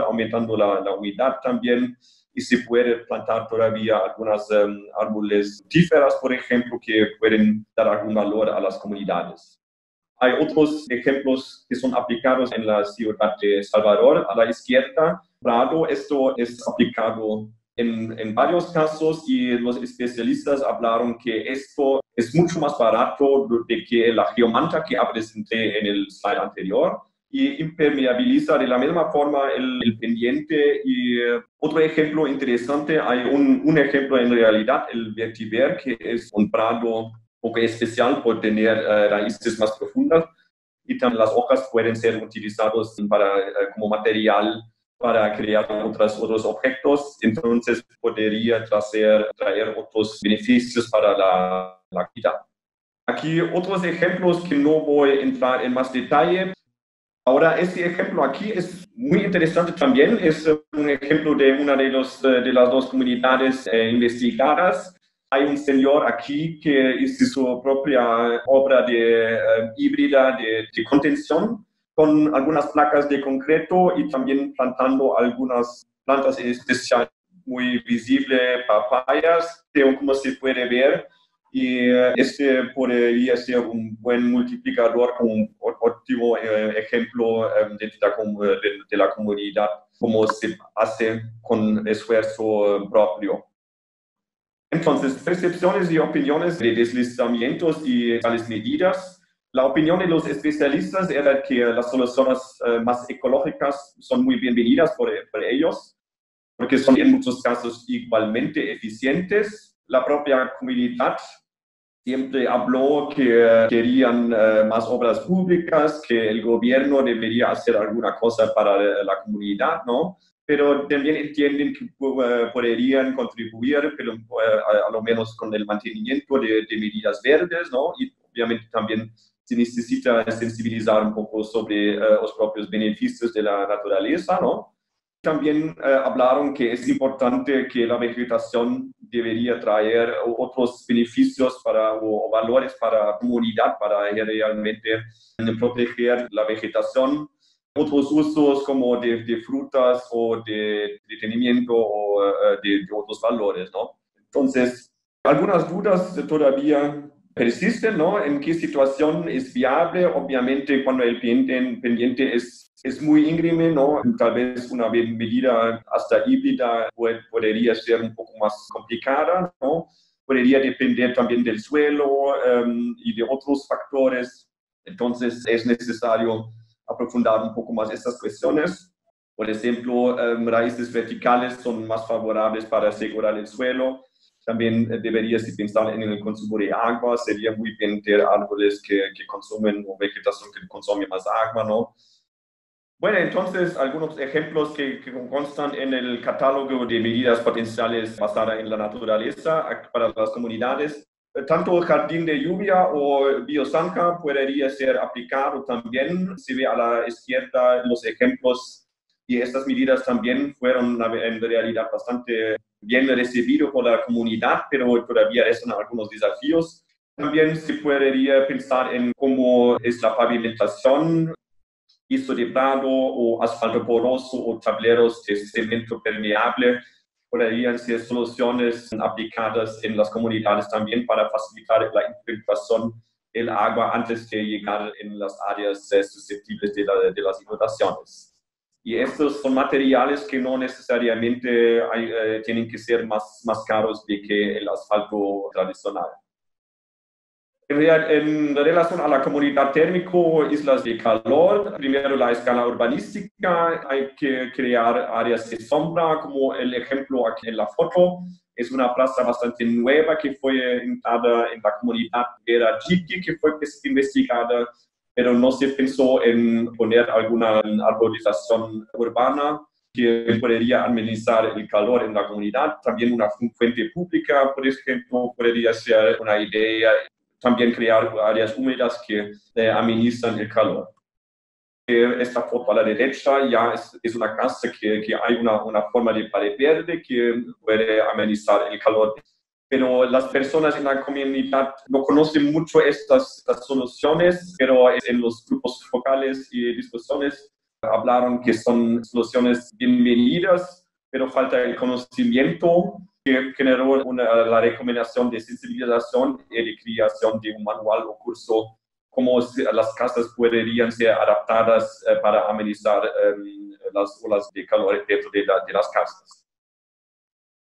aumentando la humedad también, y se puede plantar todavía algunas árboles fructíferas, por ejemplo, que pueden dar algún valor a las comunidades. Hay otros ejemplos que son aplicados en la ciudad de Salvador. A la izquierda, esto es aplicado en varios casos, y los especialistas hablaron que esto es mucho más barato de que la geomanta que presenté en el slide anterior, y impermeabiliza de la misma forma el pendiente. Y otro ejemplo interesante, hay un ejemplo en realidad, el vetiver, que es un prado un poco especial por tener raíces más profundas, y también las hojas pueden ser utilizadas como material para crear otros objetos. Entonces podría traer otros beneficios para la vida. Aquí otros ejemplos que no voy a entrar en más detalle. Ahora, este ejemplo aquí es muy interesante también. Es un ejemplo de una de las dos comunidades investigadas. Hay un señor aquí que hizo su propia obra híbrida de contención, con algunas placas de concreto y también plantando algunas plantas especiales muy visibles, papayas, como se puede ver. Y este podría ser un buen multiplicador, como un óptimo ejemplo de la comunidad, como se hace con esfuerzo propio. Entonces, percepciones y opiniones de deslizamientos y tales medidas. La opinión de los especialistas era que las soluciones más ecológicas son muy bienvenidas por ellos, porque son en muchos casos igualmente eficientes. La propia comunidad siempre habló que querían más obras públicas, que el gobierno debería hacer alguna cosa para la comunidad, ¿no? Pero también entienden que podrían contribuir, pero, a lo menos con el mantenimiento de medidas verdes, ¿no? Y obviamente también se necesita sensibilizar un poco sobre los propios beneficios de la naturaleza, ¿no? También hablaron que es importante que la vegetación debería traer otros beneficios o valores para la comunidad, para realmente proteger la vegetación. Otros usos como de frutas o de entretenimiento o de otros valores, ¿no? Entonces, algunas dudas todavía persisten, ¿no? ¿En qué situación es viable? Obviamente, cuando el pendiente es muy íngreme, ¿no? Tal vez una medida hasta híbrida podría ser un poco más complicada, ¿no? Podría depender también del suelo y de otros factores. Entonces, es necesario aprofundar un poco más estas cuestiones. Por ejemplo, raíces verticales son más favorables para asegurar el suelo. También deberías pensar en el consumo de agua. Sería muy bien tener árboles que consumen o vegetación que consume más agua, ¿no? Bueno, entonces algunos ejemplos que constan en el catálogo de medidas potenciales basadas en la naturaleza para las comunidades. Tanto el jardín de lluvia o biozanja podría ser aplicado también. Se ve a la izquierda los ejemplos y estas medidas también fueron en realidad bastante bien recibidas por la comunidad, pero todavía son algunos desafíos. También se podría pensar en cómo es la pavimentación, piso de prado o asfalto poroso o tableros de cemento permeable. Podrían ser soluciones aplicadas en las comunidades también para facilitar la infiltración del agua antes de llegar en las áreas susceptibles de las inundaciones. Y estos son materiales que no necesariamente tienen que ser más caros que el asfalto tradicional. En relación a la comunidad térmico, islas de calor, primero la escala urbanística, hay que crear áreas de sombra, como el ejemplo aquí en la foto. Es una plaza bastante nueva que fue entrada en la comunidad Vera Chiqui, que fue investigada, pero no se pensó en poner alguna arborización urbana que podría amenizar el calor en la comunidad. También una fuente pública, por ejemplo, podría ser una idea. También crear áreas húmedas que amenizan el calor. Esta foto a la derecha ya es una casa que hay una forma de pared verde que puede amenizar el calor. Pero las personas en la comunidad no conocen mucho estas soluciones, pero en los grupos focales y discusiones hablaron que son soluciones bienvenidas, pero falta el conocimiento que generó la recomendación de sensibilización y de creación de un manual o curso cómo las casas podrían ser adaptadas para amenizar las olas de calor dentro de las casas.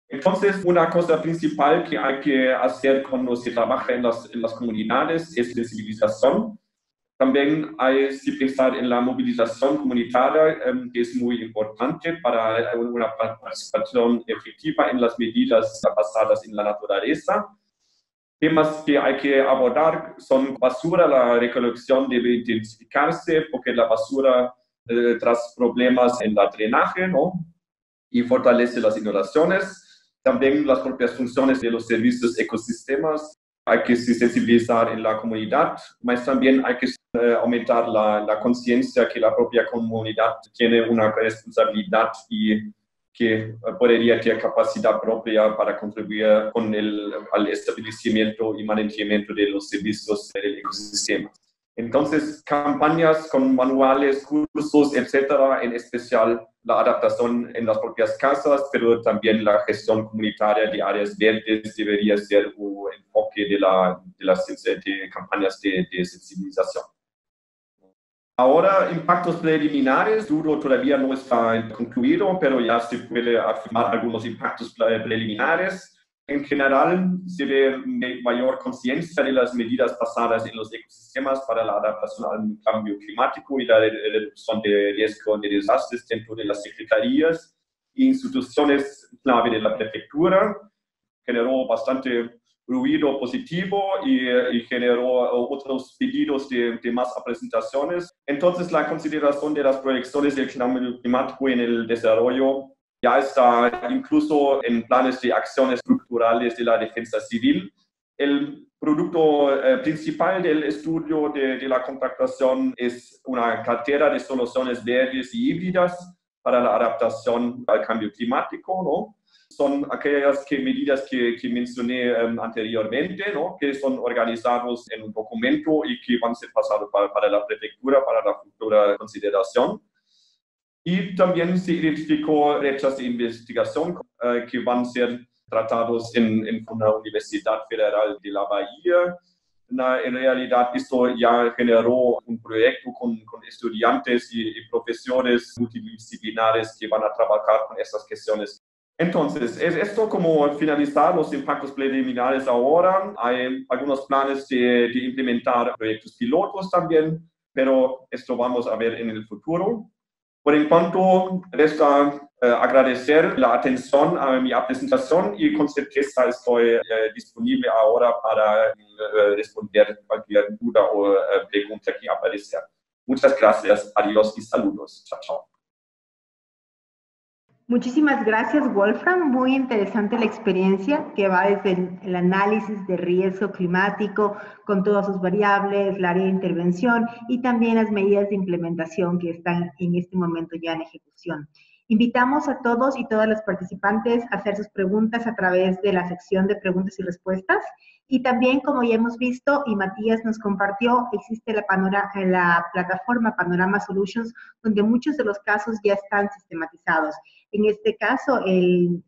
Entonces, una cosa principal que hay que hacer cuando se trabaja en las comunidades es sensibilización. También hay que pensar en la movilización comunitaria, que es muy importante para una participación efectiva en las medidas basadas en la naturaleza. Temas que hay que abordar son basura, la recolección debe intensificarse porque la basura trae problemas en el drenaje, ¿no? Y fortalece las inundaciones. También las propias funciones de los servicios ecosistemas. Hay que sensibilizar en la comunidad, pero también hay que aumentar la conciencia que la propia comunidad tiene una responsabilidad y que podría tener capacidad propia para contribuir con al establecimiento y mantenimiento de los servicios del ecosistema. Entonces, campañas con manuales, cursos, etcétera, en especial la adaptación en las propias casas, pero también la gestión comunitaria de áreas verdes debería ser un enfoque de las campañas de sensibilización. Ahora, impactos preliminares, duro todavía no está concluido, pero ya se puede afirmar algunos impactos preliminares. En general, se ve mayor conciencia de las medidas basadas en los ecosistemas para la adaptación al cambio climático y la reducción de riesgo de desastres dentro de las secretarías e instituciones clave de la prefectura. Generó bastante ruido positivo y generó otros pedidos de más presentaciones. Entonces, la consideración de las proyecciones del cambio climático en el desarrollo ya está incluso en planes de acciones estructurales de la defensa civil. El producto principal del estudio de la contratación es una cartera de soluciones verdes y híbridas para la adaptación al cambio climático, ¿no? Son aquellas medidas que mencioné anteriormente, ¿no? Que son organizados en un documento y que van a ser pasados para la prefectura, para la futura consideración. Y también se identificó brechas de investigación que van a ser tratados en una Universidad Federal de la Bahía. En realidad, esto ya generó un proyecto con estudiantes y profesores multidisciplinares que van a trabajar con estas cuestiones. Entonces, es esto como finalizar los impactos preliminares ahora. Hay algunos planes de implementar proyectos pilotos también, pero esto vamos a ver en el futuro. Por en cuanto resta agradecer la atención a mi presentación y con certeza estoy disponible ahora para responder cualquier duda o pregunta que aparezca. Muchas gracias, adiós y saludos. Chao, chao. Muchísimas gracias, Wolfram. Muy interesante la experiencia que va desde el análisis de riesgo climático con todas sus variables, el área de intervención y también las medidas de implementación que están en este momento ya en ejecución. Invitamos a todos y todas las participantes a hacer sus preguntas a través de la sección de preguntas y respuestas. Y también, como ya hemos visto y Matías nos compartió, existe la plataforma Panorama Solutions, donde muchos de los casos ya están sistematizados. En este caso,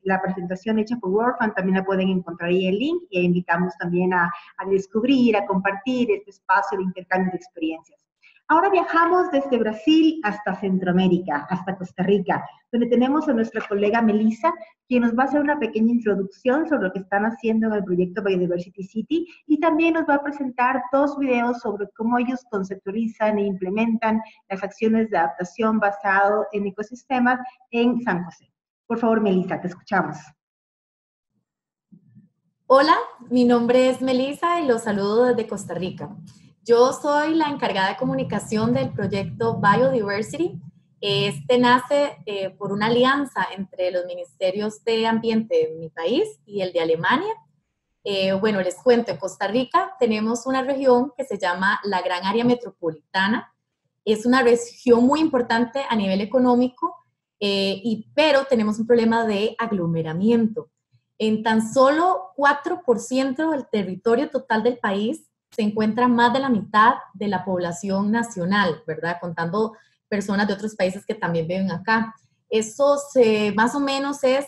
la presentación hecha por Wolfram también la pueden encontrar ahí el link y invitamos también a descubrir, a compartir este espacio de intercambio de experiencias. Ahora viajamos desde Brasil hasta Centroamérica, hasta Costa Rica, donde tenemos a nuestra colega Melissa, quien nos va a hacer una pequeña introducción sobre lo que están haciendo en el proyecto Biodiversity City y también nos va a presentar 2 videos sobre cómo ellos conceptualizan e implementan las acciones de adaptación basado en ecosistemas en San José. Por favor, Melissa, te escuchamos. Hola, mi nombre es Melissa y los saludo desde Costa Rica. Yo soy la encargada de comunicación del proyecto Biodiversity. Este nace por una alianza entre los ministerios de ambiente de mi país y el de Alemania. Bueno, les cuento, en Costa Rica tenemos una región que se llama la Gran Área Metropolitana. Es una región muy importante a nivel económico, pero tenemos un problema de aglomeramiento. En tan solo 4% del territorio total del país se encuentra más de la mitad de la población nacional, ¿verdad? Contando personas de otros países que también viven acá. Eso más o menos es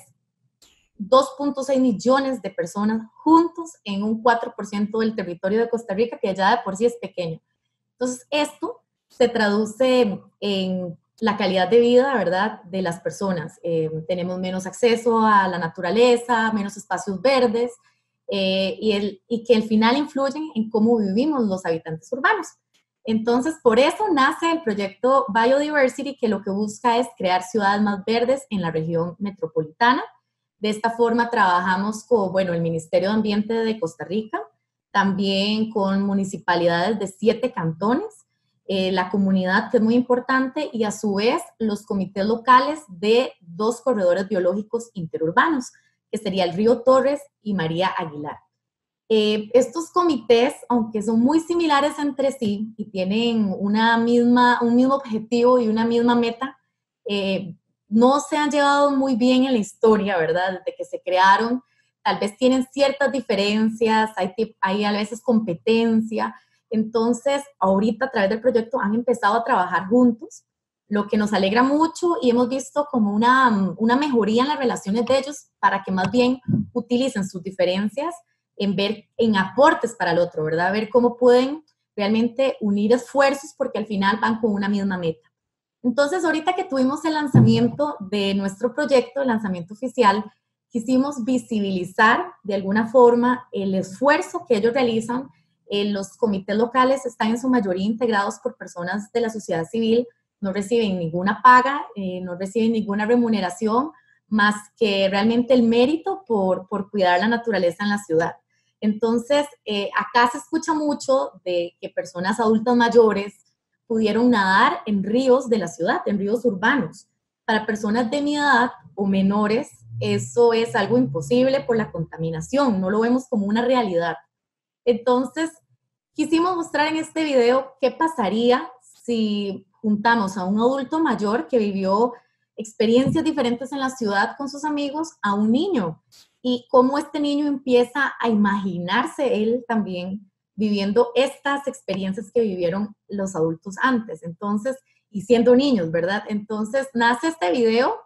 2.6 millones de personas juntos en un 4% del territorio de Costa Rica, que ya de por sí es pequeño. Entonces, esto se traduce en la calidad de vida, ¿verdad?, de las personas. Tenemos menos acceso a la naturaleza, menos espacios verdes, y que al final influyen en cómo vivimos los habitantes urbanos. Entonces, por eso nace el proyecto Biodiversity, que lo que busca es crear ciudades más verdes en la región metropolitana. De esta forma trabajamos con, el Ministerio de Ambiente de Costa Rica, también con municipalidades de 7 cantones, la comunidad, que es muy importante, y a su vez los comités locales de 2 corredores biológicos interurbanos, que sería el Río Torres y María Aguilar. Estos comités, aunque son muy similares entre sí y tienen un mismo objetivo y una misma meta, no se han llevado muy bien en la historia, ¿verdad? Desde que se crearon, tal vez tienen ciertas diferencias, hay a veces competencia. Entonces, ahorita a través del proyecto han empezado a trabajar juntos, lo que nos alegra mucho y hemos visto como una mejoría en las relaciones de ellos para que más bien utilicen sus diferencias en aportes para el otro, ¿verdad? Ver cómo pueden realmente unir esfuerzos porque al final van con una misma meta. Entonces, ahorita que tuvimos el lanzamiento de nuestro proyecto, el lanzamiento oficial, quisimos visibilizar de alguna forma el esfuerzo que ellos realizan. Los comités locales están en su mayoría integrados por personas de la sociedad civil, no reciben ninguna paga, no reciben ninguna remuneración, más que realmente el mérito por cuidar la naturaleza en la ciudad. Entonces, acá se escucha mucho de que personas adultas mayores pudieron nadar en ríos de la ciudad, en ríos urbanos. Para personas de mi edad o menores, eso es algo imposible por la contaminación, no lo vemos como una realidad. Entonces, quisimos mostrar en este video qué pasaría si juntamos a un adulto mayor que vivió experiencias diferentes en la ciudad con sus amigos a un niño y cómo este niño empieza a imaginarse él también viviendo estas experiencias que vivieron los adultos antes, entonces, y siendo niños, ¿verdad? Entonces, nace este video,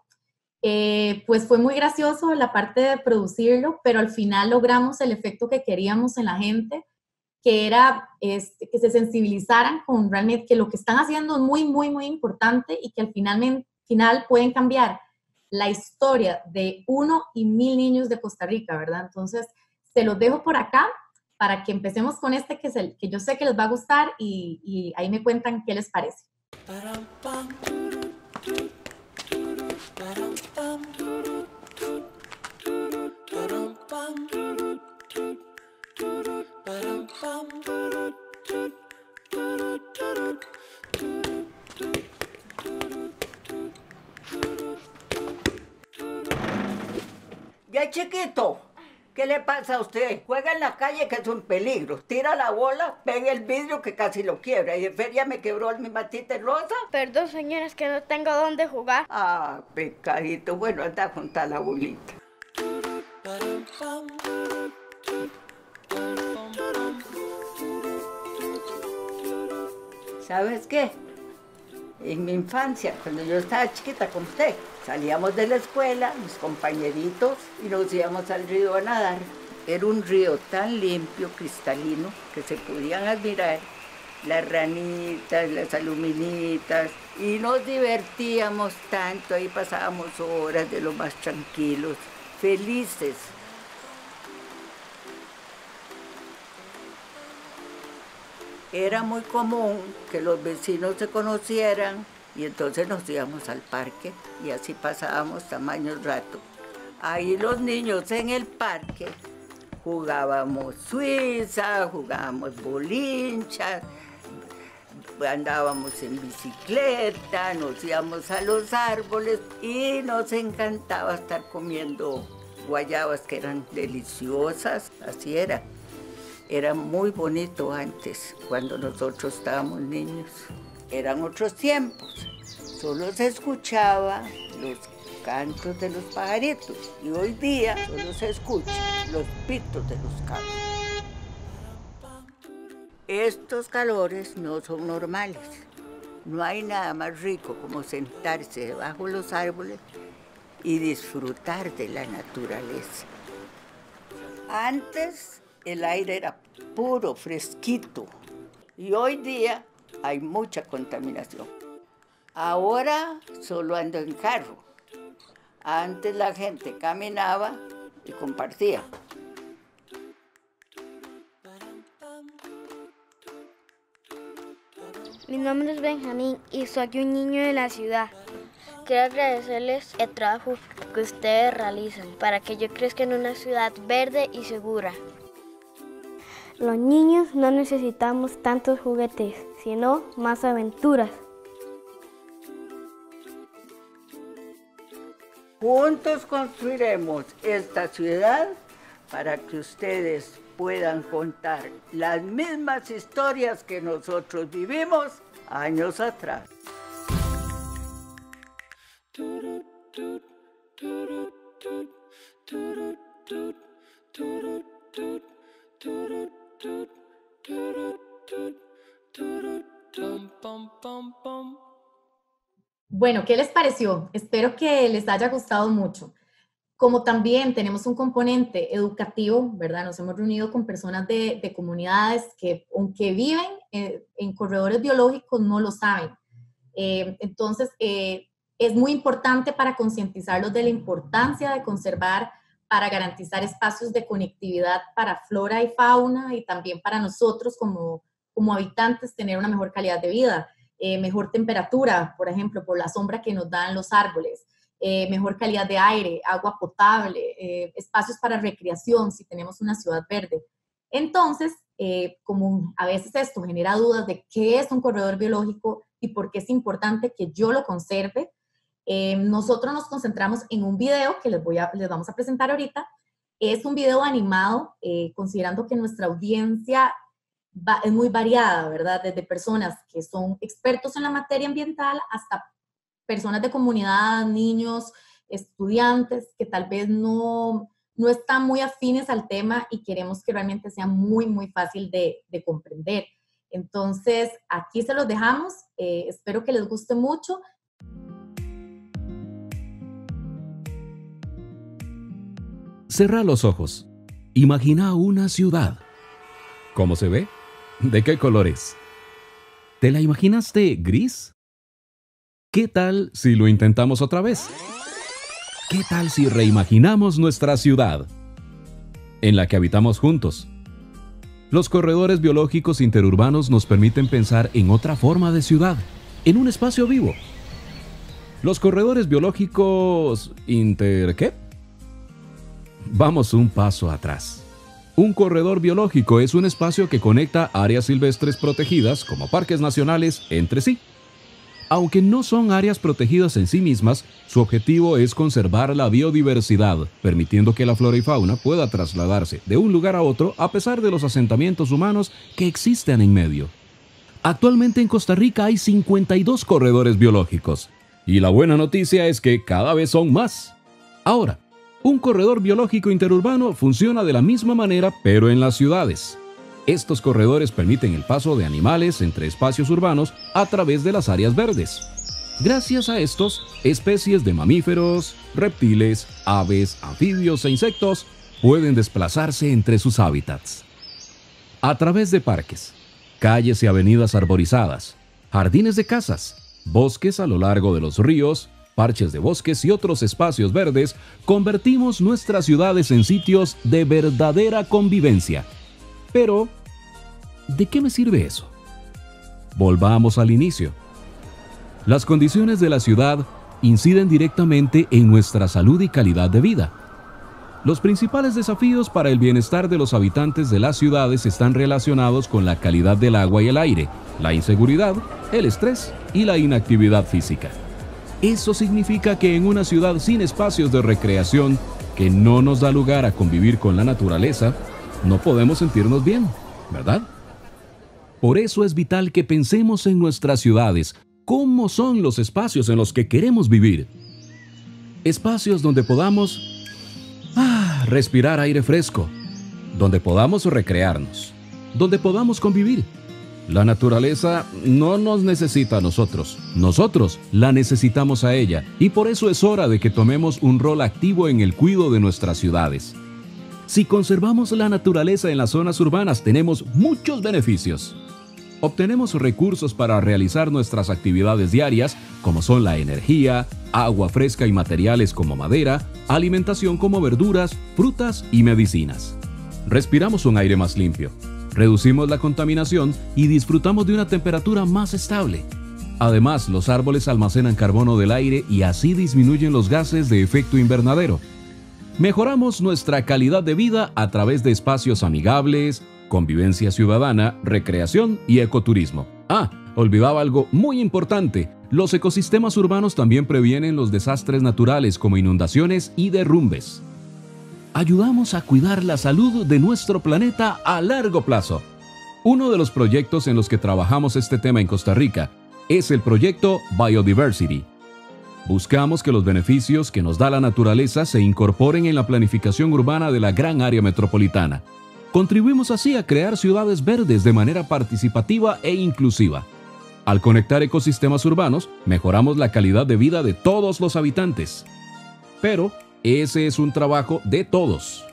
pues fue muy gracioso la parte de producirlo, pero al final logramos el efecto que queríamos en la gente, que era que se sensibilizaran con realmente que lo que están haciendo es muy, muy, muy importante y que al final pueden cambiar la historia de 1 y 1000 niños de Costa Rica, ¿verdad? Entonces, se los dejo por acá para que empecemos con este que es el que yo sé que les va a gustar y ahí me cuentan qué les parece. Ya chiquito, ¿qué le pasa a usted? Juega en la calle que es un peligro. Tira la bola, pega el vidrio que casi lo quiebra. Y en feria me quebró mi matita rosa. Perdón, señora, es que no tengo dónde jugar. Ah, pecadito. Bueno, anda a juntar la bolita. ¿Sabes qué? En mi infancia, cuando yo estaba chiquita con usted, salíamos de la escuela, mis compañeritos, y nos íbamos al río a nadar. Era un río tan limpio, cristalino, que se podían admirar las ranitas, las aluminitas, y nos divertíamos tanto, ahí pasábamos horas de lo más tranquilos, felices. Era muy común que los vecinos se conocieran y entonces nos íbamos al parque y así pasábamos tamaños rato. Ahí los niños en el parque jugábamos suiza, jugábamos bolinchas, andábamos en bicicleta, nos íbamos a los árboles y nos encantaba estar comiendo guayabas que eran deliciosas, así era. Era muy bonito antes, cuando nosotros estábamos niños. Eran otros tiempos. Solo se escuchaba los cantos de los pajaritos. Y hoy día solo se escuchan los pitos de los cabos. Estos calores no son normales. No hay nada más rico como sentarse debajo de los árboles y disfrutar de la naturaleza. Antes el aire era puro, fresquito, y hoy día hay mucha contaminación. Ahora solo ando en carro. Antes la gente caminaba y compartía. Mi nombre es Benjamín y soy un niño de la ciudad. Quiero agradecerles el trabajo que ustedes realizan para que yo crezca en una ciudad verde y segura. Los niños no necesitamos tantos juguetes, sino más aventuras. Juntos construiremos esta ciudad para que ustedes puedan contar las mismas historias que nosotros vivimos años atrás. Bueno, ¿qué les pareció? Espero que les haya gustado mucho. Como también tenemos un componente educativo, ¿verdad? Nos hemos reunido con personas de comunidades que, aunque viven en corredores biológicos, no lo saben. Entonces, es muy importante para concientizarlos de la importancia de conservar, para garantizar espacios de conectividad para flora y fauna y también para nosotros como habitantes tener una mejor calidad de vida, mejor temperatura, por ejemplo, por la sombra que nos dan los árboles, mejor calidad de aire, agua potable, espacios para recreación si tenemos una ciudad verde. Entonces, como a veces esto genera dudas de qué es un corredor biológico y por qué es importante que yo lo conserve, nosotros nos concentramos en un video que les vamos a presentar ahorita. Es un video animado, considerando que nuestra audiencia es muy variada, ¿verdad? Desde personas que son expertos en la materia ambiental hasta personas de comunidad, niños, estudiantes que tal vez no están muy afines al tema y queremos que realmente sea muy, muy fácil de comprender. Entonces, aquí se los dejamos. Espero que les guste mucho. Cerra los ojos. Imagina una ciudad. ¿Cómo se ve? ¿De qué colores? ¿Te la imaginaste gris? ¿Qué tal si lo intentamos otra vez? ¿Qué tal si reimaginamos nuestra ciudad en la que habitamos juntos? Los corredores biológicos interurbanos nos permiten pensar en otra forma de ciudad, en un espacio vivo. Los corredores biológicos ¿qué? Vamos un paso atrás. Un corredor biológico es un espacio que conecta áreas silvestres protegidas, como parques nacionales, entre sí. Aunque no son áreas protegidas en sí mismas, su objetivo es conservar la biodiversidad, permitiendo que la flora y fauna pueda trasladarse de un lugar a otro a pesar de los asentamientos humanos que existen en medio. Actualmente en Costa Rica hay 52 corredores biológicos, y la buena noticia es que cada vez son más. Ahora, un corredor biológico interurbano funciona de la misma manera, pero en las ciudades. Estos corredores permiten el paso de animales entre espacios urbanos a través de las áreas verdes. Gracias a estos, especies de mamíferos, reptiles, aves, anfibios e insectos pueden desplazarse entre sus hábitats. A través de parques, calles y avenidas arborizadas, jardines de casas, bosques a lo largo de los ríos, parches de bosques y otros espacios verdes, convertimos nuestras ciudades en sitios de verdadera convivencia. Pero, ¿de qué me sirve eso? Volvamos al inicio. Las condiciones de la ciudad inciden directamente en nuestra salud y calidad de vida. Los principales desafíos para el bienestar de los habitantes de las ciudades están relacionados con la calidad del agua y el aire, la inseguridad, el estrés y la inactividad física. Eso significa que en una ciudad sin espacios de recreación, que no nos da lugar a convivir con la naturaleza, no podemos sentirnos bien, ¿verdad? Por eso es vital que pensemos en nuestras ciudades, cómo son los espacios en los que queremos vivir. Espacios donde podamos respirar aire fresco, donde podamos recrearnos, donde podamos convivir. La naturaleza no nos necesita a nosotros la necesitamos a ella, y por eso es hora de que tomemos un rol activo en el cuidado de nuestras ciudades. Si conservamos la naturaleza en las zonas urbanas, tenemos muchos beneficios. Obtenemos recursos para realizar nuestras actividades diarias, como son la energía, agua fresca y materiales como madera, alimentación como verduras, frutas y medicinas. Respiramos un aire más limpio, reducimos la contaminación y disfrutamos de una temperatura más estable. Además, los árboles almacenan carbono del aire y así disminuyen los gases de efecto invernadero. Mejoramos nuestra calidad de vida a través de espacios amigables, convivencia ciudadana, recreación y ecoturismo. Olvidaba algo muy importante. Los ecosistemas urbanos también previenen los desastres naturales como inundaciones y derrumbes. Ayudamos a cuidar la salud de nuestro planeta a largo plazo. Uno de los proyectos en los que trabajamos este tema en Costa Rica es el proyecto Biodiversity. Buscamos que los beneficios que nos da la naturaleza se incorporen en la planificación urbana de la gran área metropolitana. Contribuimos así a crear ciudades verdes de manera participativa e inclusiva. Al conectar ecosistemas urbanos, mejoramos la calidad de vida de todos los habitantes. Pero ese es un trabajo de todos.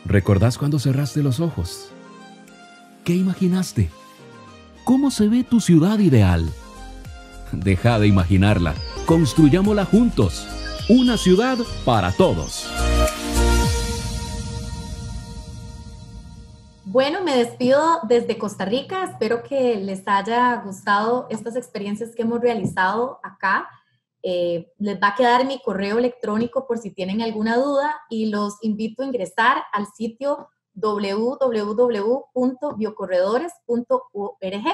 ¿Recordás cuando cerraste los ojos? ¿Qué imaginaste? ¿Cómo se ve tu ciudad ideal? Deja de imaginarla. Construyámosla juntos. Una ciudad para todos. Bueno, me despido desde Costa Rica. Espero que les haya gustado estas experiencias que hemos realizado acá. Les va a quedar mi correo electrónico por si tienen alguna duda y los invito a ingresar al sitio www.biocorredores.org.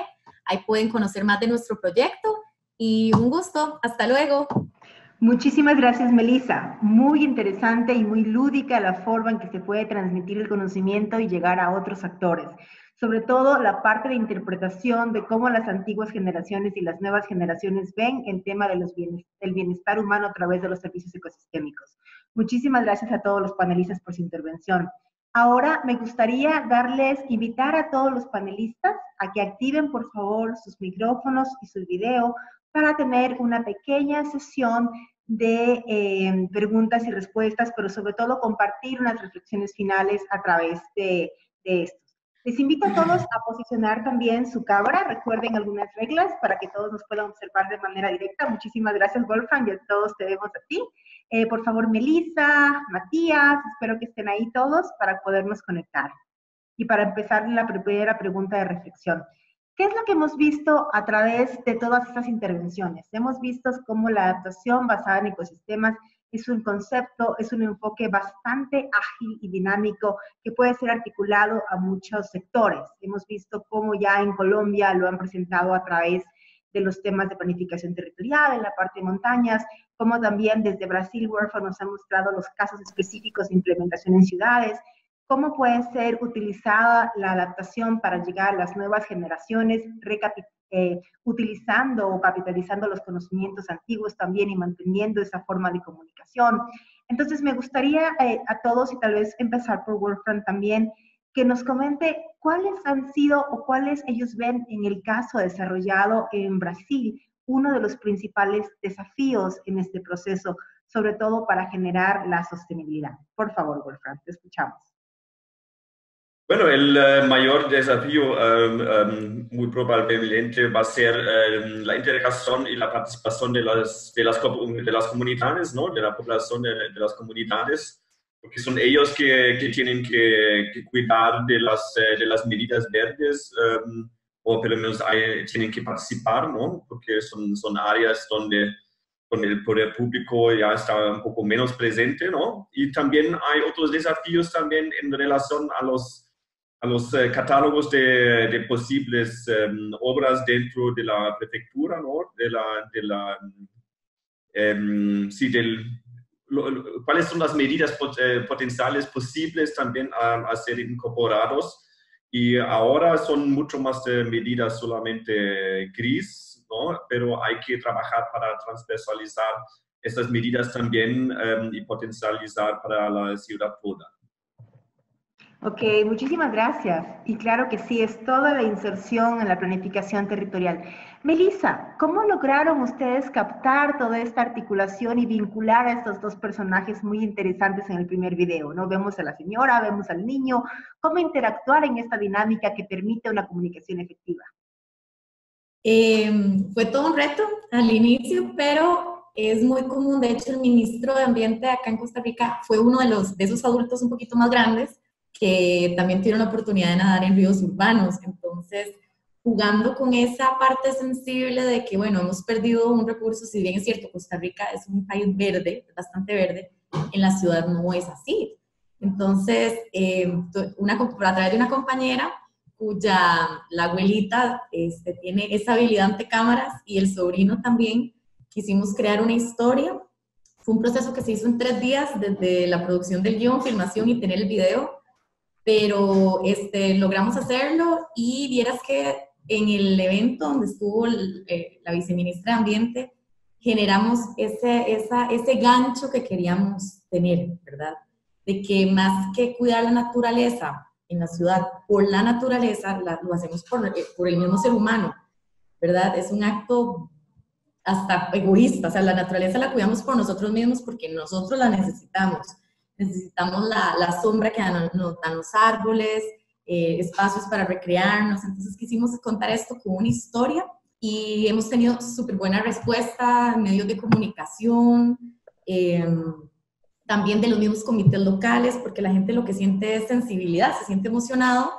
Ahí pueden conocer más de nuestro proyecto y un gusto. Hasta luego. Muchísimas gracias, Melissa. Muy interesante y muy lúdica la forma en que se puede transmitir el conocimiento y llegar a otros actores. Sobre todo la parte de interpretación de cómo las antiguas generaciones y las nuevas generaciones ven el tema del bienestar humano a través de los servicios ecosistémicos. Muchísimas gracias a todos los panelistas por su intervención. Ahora me gustaría invitar a todos los panelistas a que activen por favor sus micrófonos y su video para tener una pequeña sesión de preguntas y respuestas, pero sobre todo compartir unas reflexiones finales a través de esto. Les invito a todos a posicionar también su cámara. Recuerden algunas reglas para que todos nos puedan observar de manera directa. Muchísimas gracias, Wolfgang, y a todos te vemos a ti. Por favor, Melissa, Matías, espero que estén ahí todos para podernos conectar. Y para empezar la primera pregunta de reflexión. ¿Qué es lo que hemos visto a través de todas estas intervenciones? Hemos visto cómo la adaptación basada en ecosistemas es un concepto, es un enfoque bastante ágil y dinámico que puede ser articulado a muchos sectores. Hemos visto cómo ya en Colombia lo han presentado a través de los temas de planificación territorial, en la parte de montañas, como también desde Brasil, Wolfgang nos ha mostrado los casos específicos de implementación en ciudades, cómo puede ser utilizada la adaptación para llegar a las nuevas generaciones, utilizando o capitalizando los conocimientos antiguos también y manteniendo esa forma de comunicación. Entonces me gustaría a todos, y tal vez empezar por Wolfgang también, que nos comente cuáles han sido o cuáles ellos ven en el caso desarrollado en Brasil, uno de los principales desafíos en este proceso, sobre todo para generar la sostenibilidad. Por favor, Wolfgang, te escuchamos. Bueno, el mayor desafío muy probablemente va a ser la integración y la participación de las comunidades, ¿no? De la población de las comunidades, porque son ellos que tienen que cuidar de las medidas verdes, o por lo menos tienen que participar, ¿no? Porque son áreas donde el poder público ya está un poco menos presente, ¿no? Y también hay otros desafíos también en relación a los catálogos de posibles obras dentro de la prefectura, ¿no? ¿Cuáles son las medidas potenciales posibles también a ser incorporados? Y ahora son mucho más medidas solamente gris, ¿no? Pero hay que trabajar para transversalizar estas medidas también y potencializar para la ciudad toda. Ok, muchísimas gracias. Y claro que sí, es toda la inserción en la planificación territorial. Melissa, ¿cómo lograron ustedes captar toda esta articulación y vincular a estos dos personajes muy interesantes en el primer video, ¿no? Vemos a la señora, vemos al niño. ¿Cómo interactuar en esta dinámica que permite una comunicación efectiva? Fue todo un reto al inicio, pero es muy común. De hecho, el ministro de Ambiente acá en Costa Rica fue uno de esos adultos un poquito más grandes que también tiene la oportunidad de nadar en ríos urbanos. Entonces, jugando con esa parte sensible de que, bueno, hemos perdido un recurso, si bien es cierto, Costa Rica es un país verde, bastante verde, en la ciudad no es así. Entonces, a través de una compañera la abuelita tiene esa habilidad ante cámaras y el sobrino también, quisimos crear una historia. Fue un proceso que se hizo en 3 días, desde la producción del guión, filmación y tener el video, pero logramos hacerlo y vieras que en el evento donde estuvo la viceministra de Ambiente, generamos ese gancho que queríamos tener, ¿verdad? De que más que cuidar la naturaleza en la ciudad por la naturaleza, lo hacemos por el mismo ser humano, ¿verdad? Es un acto hasta egoísta, o sea, la naturaleza la cuidamos por nosotros mismos porque nosotros la necesitamos. Necesitamos la sombra que nos dan los árboles, espacios para recrearnos. Entonces quisimos contar esto con una historia y hemos tenido súper buena respuesta, medios de comunicación, también de los mismos comités locales, porque la gente lo que siente es sensibilidad, se siente emocionado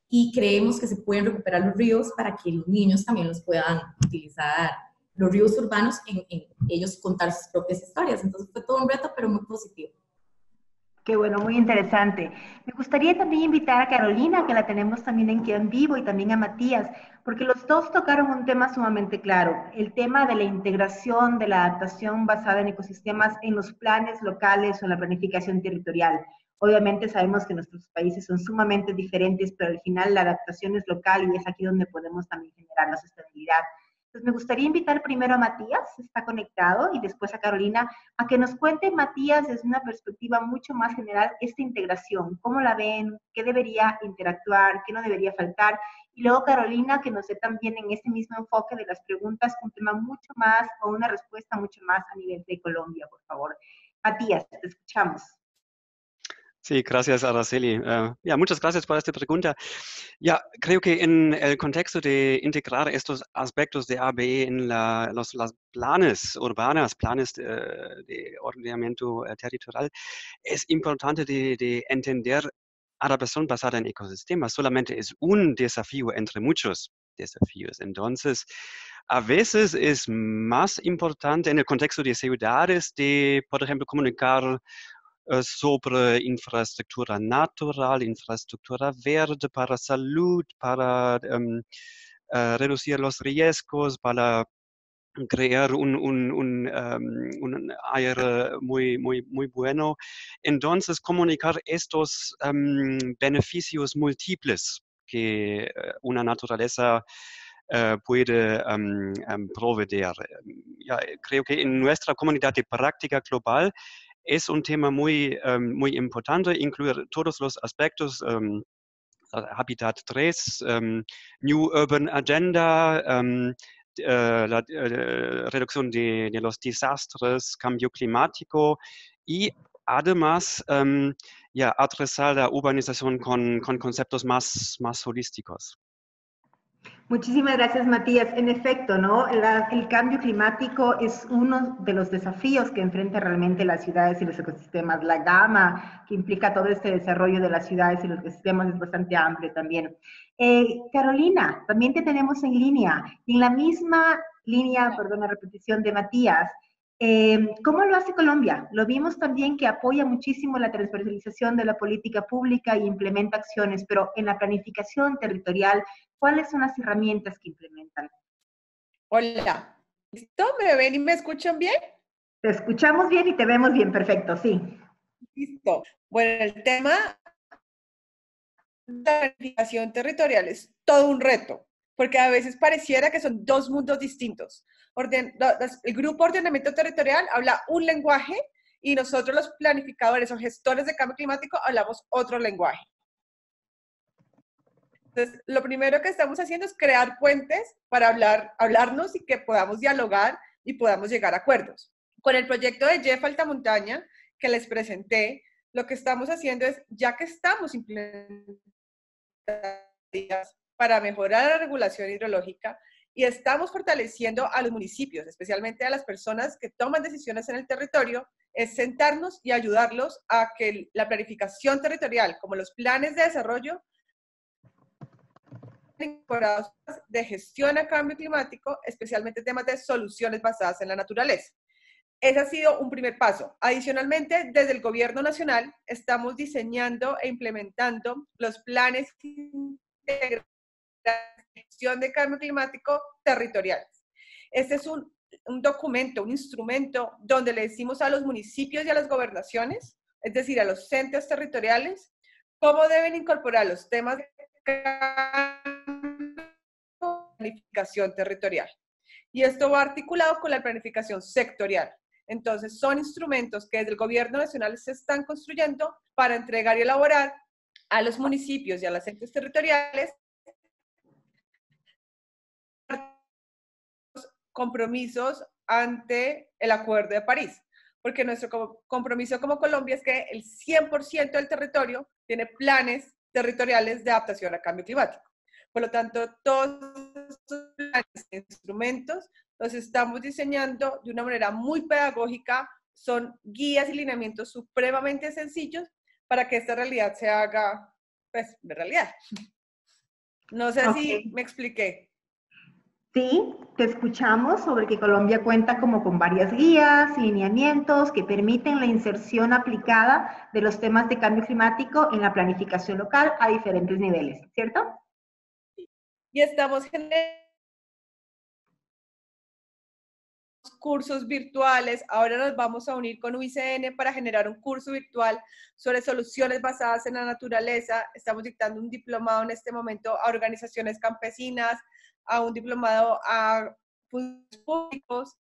y creemos que se pueden recuperar los ríos para que los niños también los puedan utilizar, los ríos urbanos, en ellos contar sus propias historias. Entonces fue todo un reto, pero muy positivo. Ok, Qué bueno, muy interesante. Me gustaría también invitar a Carolina, que la tenemos también aquí en vivo, y también a Matías, porque los dos tocaron un tema sumamente claro, el tema de la integración, de la adaptación basada en ecosistemas en los planes locales o en la planificación territorial. Obviamente sabemos que nuestros países son sumamente diferentes, pero al final la adaptación es local y es aquí donde podemos también generar la sostenibilidad. Entonces me gustaría invitar primero a Matías, está conectado, y después a Carolina, a que nos cuente, Matías, desde una perspectiva mucho más general, esta integración, cómo la ven, qué debería interactuar, qué no debería faltar, y luego Carolina, que nos dé también en este mismo enfoque de las preguntas un tema mucho más, o una respuesta mucho más a nivel de Colombia, por favor. Matías, te escuchamos. Sí, gracias, Araceli. Muchas gracias por esta pregunta. Ya, creo que en el contexto de integrar estos aspectos de ABE en los planes urbanos, planes de ordenamiento territorial, es importante de entender adaptación basada en ecosistemas. Solamente es un desafío entre muchos desafíos. Entonces, a veces es más importante en el contexto de ciudades de, por ejemplo, comunicar sobre infraestructura natural, infraestructura verde para salud, para reducir los riesgos, para crear un aire muy bueno. Entonces, comunicar estos beneficios múltiples que una naturaleza puede proveer. Creo que en nuestra comunidad de práctica global es un tema muy importante, incluir todos los aspectos, Habitat 3, New Urban Agenda, la reducción de los desastres, cambio climático y además adresar la urbanización con conceptos más holísticos. Muchísimas gracias, Matías. En efecto, ¿no? El cambio climático es uno de los desafíos que enfrentan realmente las ciudades y los ecosistemas. La gama que implica todo este desarrollo de las ciudades y los ecosistemas es bastante amplio también. Carolina, también te tenemos en línea. Y en la misma línea, perdón, la repetición de Matías, ¿cómo lo hace Colombia? Lo vimos también que apoya muchísimo la transversalización de la política pública y implementa acciones, pero en la planificación territorial, ¿cuáles son las herramientas que implementan? Hola, ¿listo? ¿Me ven y me escuchan bien? Te escuchamos bien y te vemos bien, perfecto, sí. Listo. Bueno, el tema de la planificación territorial es todo un reto, porque a veces pareciera que son dos mundos distintos. El grupo ordenamiento territorial habla un lenguaje y nosotros los planificadores o gestores de cambio climático hablamos otro lenguaje. Entonces, lo primero que estamos haciendo es crear puentes para hablarnos y que podamos dialogar y podamos llegar a acuerdos. Con el proyecto de Jeff Altamontaña, que les presenté, lo que estamos haciendo es, ya que estamos implementando para mejorar la regulación hidrológica y estamos fortaleciendo a los municipios, especialmente a las personas que toman decisiones en el territorio, es sentarnos y ayudarlos a que la planificación territorial, como los planes de desarrollo, de gestión a cambio climático, especialmente temas de soluciones basadas en la naturaleza. Ese ha sido un primer paso. Adicionalmente, desde el gobierno nacional estamos diseñando e implementando los planes integrales de gestión de cambio climático territoriales. Este es un documento, un instrumento donde le decimos a los municipios y a las gobernaciones, es decir, a los entes territoriales, cómo deben incorporar los temas de planificación territorial. Y esto va articulado con la planificación sectorial. Entonces, son instrumentos que desde el gobierno nacional se están construyendo para entregar y elaborar a los municipios y a las entes territoriales compromisos ante el Acuerdo de París. Porque nuestro compromiso como Colombia es que el 100% del territorio tiene planes territoriales de adaptación a cambio climático. Por lo tanto, todos estos planes e instrumentos los estamos diseñando de una manera muy pedagógica, son guías y lineamientos supremamente sencillos para que esta realidad se haga, pues, de realidad. No sé si me expliqué. Sí, te escuchamos sobre que Colombia cuenta como con varias guías y lineamientos que permiten la inserción aplicada de los temas de cambio climático en la planificación local a diferentes niveles, ¿cierto? Y estamos generando cursos virtuales. Ahora nos vamos a unir con UICN para generar un curso virtual sobre soluciones basadas en la naturaleza. Estamos dictando un diplomado en este momento a organizaciones campesinas, a un diplomado a funcionarios públicos.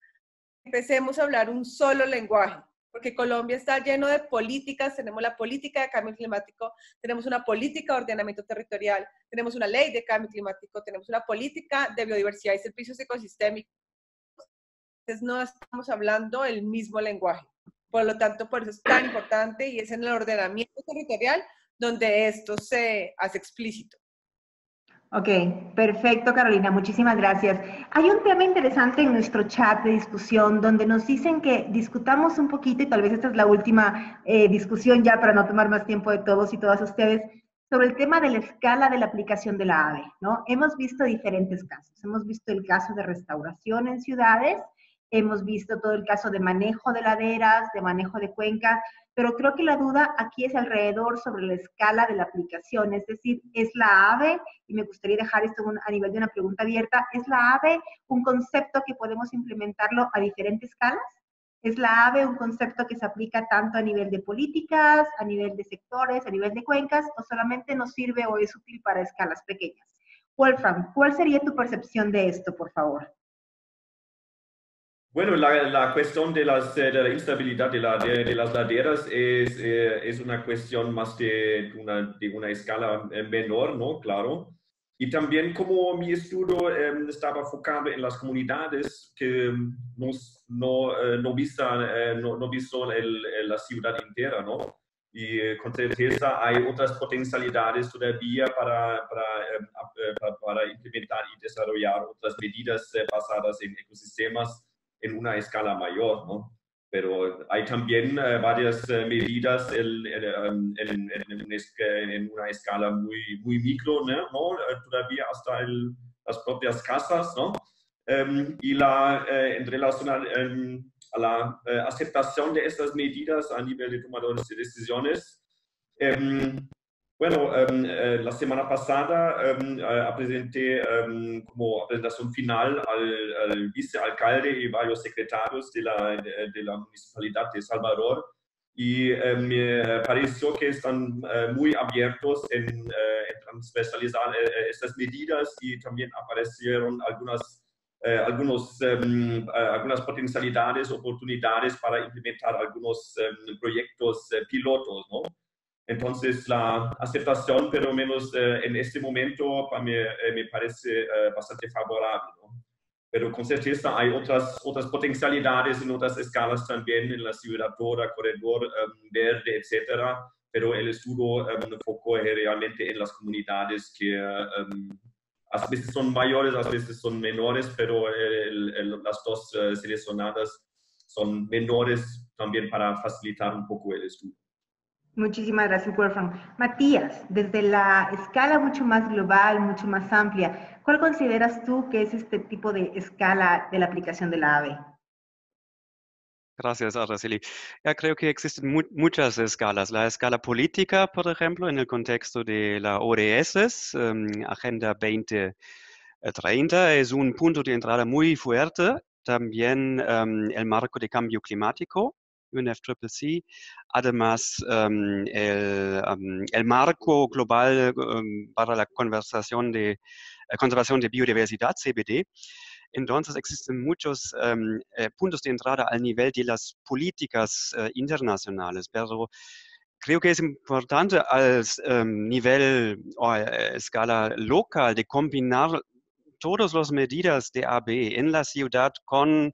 Empecemos a hablar un solo lenguaje, porque Colombia está lleno de políticas. Tenemos la política de cambio climático, tenemos una política de ordenamiento territorial, tenemos una ley de cambio climático, tenemos una política de biodiversidad y servicios ecosistémicos. Entonces no estamos hablando el mismo lenguaje. Por lo tanto, por eso es tan importante y es en el ordenamiento territorial donde esto se hace explícito. Ok, perfecto, Carolina, muchísimas gracias. Hay un tema interesante en nuestro chat de discusión donde nos dicen que discutamos un poquito, y tal vez esta es la última discusión ya para no tomar más tiempo de todos y todas ustedes, sobre el tema de la escala de la aplicación de la AVE, ¿no? Hemos visto diferentes casos. Hemos visto el caso de restauración en ciudades, hemos visto todo el caso de manejo de laderas, de manejo de cuencas, pero creo que la duda aquí es alrededor sobre la escala de la aplicación, es decir, ¿es la AVE? Y me gustaría dejar esto a nivel de una pregunta abierta, ¿es la AVE un concepto que podemos implementarlo a diferentes escalas? ¿Es la AVE un concepto que se aplica tanto a nivel de políticas, a nivel de sectores, a nivel de cuencas, o solamente nos sirve o es útil para escalas pequeñas? Wolfram, ¿cuál sería tu percepción de esto, por favor? Bueno, la cuestión de la instabilidad de las laderas es una cuestión más de una escala menor, ¿no? Claro. Y también como mi estudio estaba enfocado en las comunidades que no visto la ciudad entera, ¿no? Y con certeza hay otras potencialidades todavía para implementar y desarrollar otras medidas basadas en ecosistemas en una escala mayor, ¿no? Pero hay también varias medidas en una escala muy micro, ¿no? Todavía hasta las propias casas, ¿no? Y en relación a la aceptación de estas medidas a nivel de tomadores de decisiones, bueno, la semana pasada presenté como presentación final al vicealcalde y varios secretarios de la Municipalidad de Salvador y me pareció que están muy abiertos en transversalizar estas medidas y también aparecieron algunas potencialidades, oportunidades para implementar algunos proyectos pilotos, ¿no? Entonces, la aceptación, pero menos en este momento, para mí, me parece bastante favorable, ¿no? Pero con certeza hay otras potencialidades en otras escalas también, en la ciudad toda, corredor verde, etcétera. Pero el estudio enfocó realmente en las comunidades que a veces son mayores, a veces son menores, pero las dos seleccionadas son menores también para facilitar un poco el estudio. Muchísimas gracias, Wolfram. Matías, desde la escala mucho más global, mucho más amplia, ¿cuál consideras tú que es este tipo de escala de la aplicación de la AVE? Gracias, Araceli. Ya creo que existen muchas escalas. La escala política, por ejemplo, en el contexto de la ODS, Agenda 2030, es un punto de entrada muy fuerte. También el marco de cambio climático, UNFCCC. Además, el marco global para la conservación de biodiversidad, CBD. Entonces existen muchos puntos de entrada al nivel de las políticas internacionales, pero creo que es importante al nivel o a escala local de combinar todas las medidas de AB en la ciudad con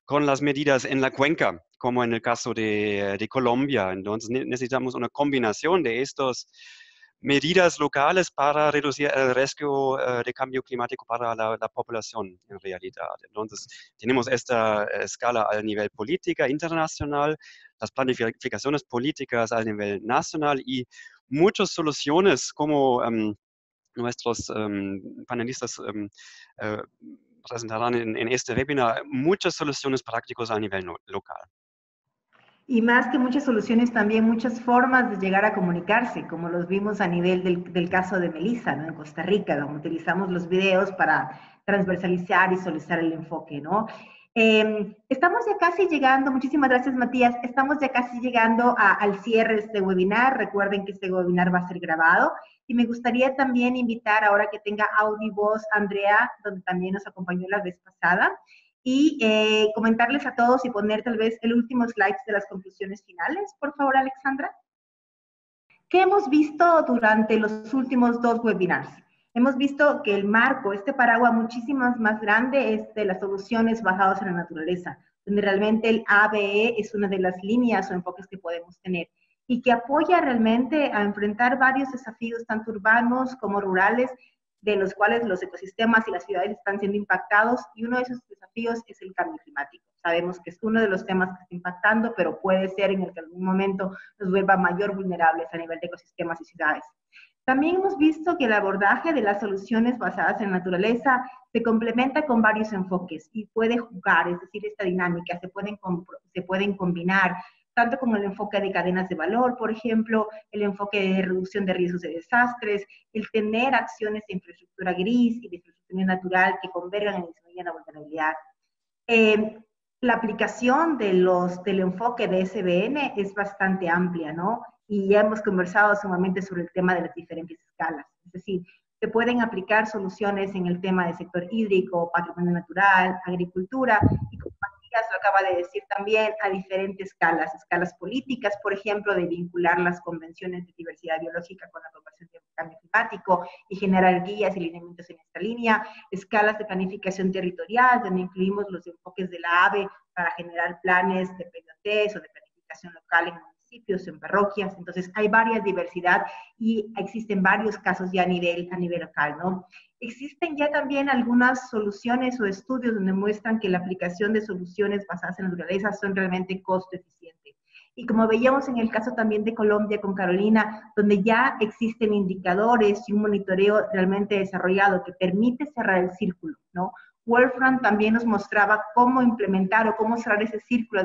las medidas en la cuenca, como en el caso de Colombia. Entonces necesitamos una combinación de estas medidas locales para reducir el riesgo de cambio climático para la población en realidad. Entonces tenemos esta escala a nivel política internacional, las planificaciones políticas a nivel nacional y muchas soluciones como nuestros panelistas presentarán en este webinar muchas soluciones prácticas a nivel local. Y más que muchas soluciones, también muchas formas de llegar a comunicarse, como los vimos a nivel del caso de Melissa, ¿no? En Costa Rica, donde utilizamos los videos para transversalizar y solicitar el enfoque, ¿no? Estamos ya casi llegando, muchísimas gracias Matías, estamos ya casi llegando al cierre de este webinar. Recuerden que este webinar va a ser grabado y me gustaría también invitar, ahora que tenga audio y voz, a Andrea, donde también nos acompañó la vez pasada, y comentarles a todos y poner tal vez el último slide de las conclusiones finales. Por favor, Alexandra. ¿Qué hemos visto durante los últimos 2 webinars? Hemos visto que el marco, este paraguas muchísimo más grande, es de las soluciones basadas en la naturaleza, donde realmente el ABE es una de las líneas o enfoques que podemos tener y que apoya realmente a enfrentar varios desafíos, tanto urbanos como rurales, de los cuales los ecosistemas y las ciudades están siendo impactados, y uno de esos desafíos es el cambio climático. Sabemos que es uno de los temas que está impactando, pero puede ser en el que en algún momento nos vuelva mayor vulnerables a nivel de ecosistemas y ciudades. También hemos visto que el abordaje de las soluciones basadas en naturaleza se complementa con varios enfoques y puede jugar, es decir, esta dinámica, se pueden combinar, tanto como el enfoque de cadenas de valor, por ejemplo, el enfoque de reducción de riesgos de desastres, el tener acciones de infraestructura gris y de infraestructura natural que convergan en disminuir la vulnerabilidad. La aplicación del enfoque de SBN es bastante amplia, ¿no? Y ya hemos conversado sumamente sobre el tema de las diferentes escalas. Es decir, se pueden aplicar soluciones en el tema del sector hídrico, patrimonio natural, agricultura, y como Matías lo acaba de decir también, a diferentes escalas políticas, por ejemplo, de vincular las convenciones de diversidad biológica con la convención de cambio climático y generar guías y lineamientos en esta línea, escalas de planificación territorial, donde incluimos los enfoques de la AVE para generar planes de PDOTs o de planificación local en municipios, en parroquias. Entonces hay varias diversidad y existen varios casos ya a nivel local, ¿no? Existen ya también algunas soluciones o estudios donde muestran que la aplicación de soluciones basadas en naturaleza son realmente costo eficientes. Y como veíamos en el caso también de Colombia con Carolina, donde ya existen indicadores y un monitoreo realmente desarrollado que permite cerrar el círculo, ¿no? Wolfram también nos mostraba cómo implementar o cómo cerrar ese círculo a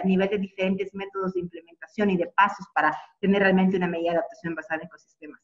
nivel de diferentes métodos de implementación y de pasos para tener realmente una medida de adaptación basada en ecosistemas.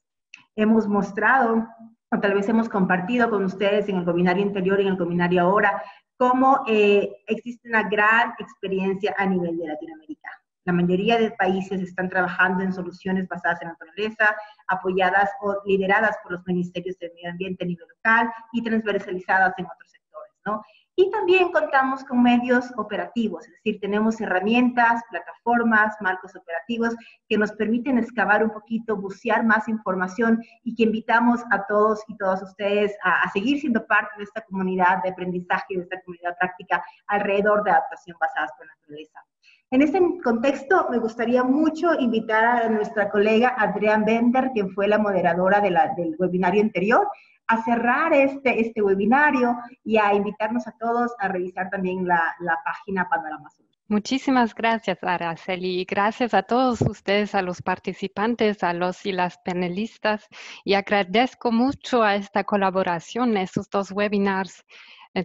Hemos mostrado, o tal vez hemos compartido con ustedes en el webinario anterior y en el webinario ahora, cómo existe una gran experiencia a nivel de Latinoamérica. La mayoría de países están trabajando en soluciones basadas en naturaleza, apoyadas o lideradas por los ministerios del medio ambiente a nivel local y transversalizadas en otros sectores, ¿no? Y también contamos con medios operativos, es decir, tenemos herramientas, plataformas, marcos operativos que nos permiten excavar un poquito, bucear más información y que invitamos a todos y todas ustedes a seguir siendo parte de esta comunidad de aprendizaje, de esta comunidad práctica alrededor de adaptación basadas por la naturaleza. En este contexto, me gustaría mucho invitar a nuestra colega Adrián Bender, quien fue la moderadora del webinario anterior, a cerrar este webinario y a invitarnos a todos a revisar también la página Panorama Sur. Muchísimas gracias, Araceli, y gracias a todos ustedes, a los participantes, a los y las panelistas, y agradezco mucho a esta colaboración, estos 2 webinars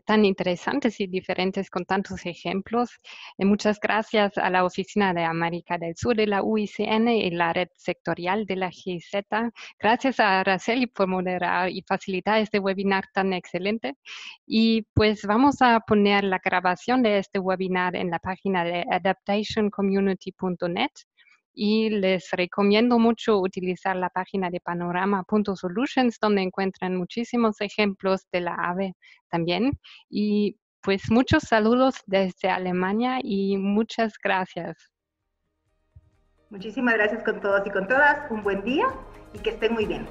tan interesantes y diferentes con tantos ejemplos. Muchas gracias a la Oficina de América del Sur de la UICN y la red sectorial de la GIZ. Gracias a Araceli por moderar y facilitar este webinar tan excelente. Y pues vamos a poner la grabación de este webinar en la página de adaptationcommunity.net. Y les recomiendo mucho utilizar la página de panorama.solutions, donde encuentran muchísimos ejemplos de la AVE también. Y pues muchos saludos desde Alemania y muchas gracias. Muchísimas gracias con todos y con todas. Un buen día y que estén muy bien.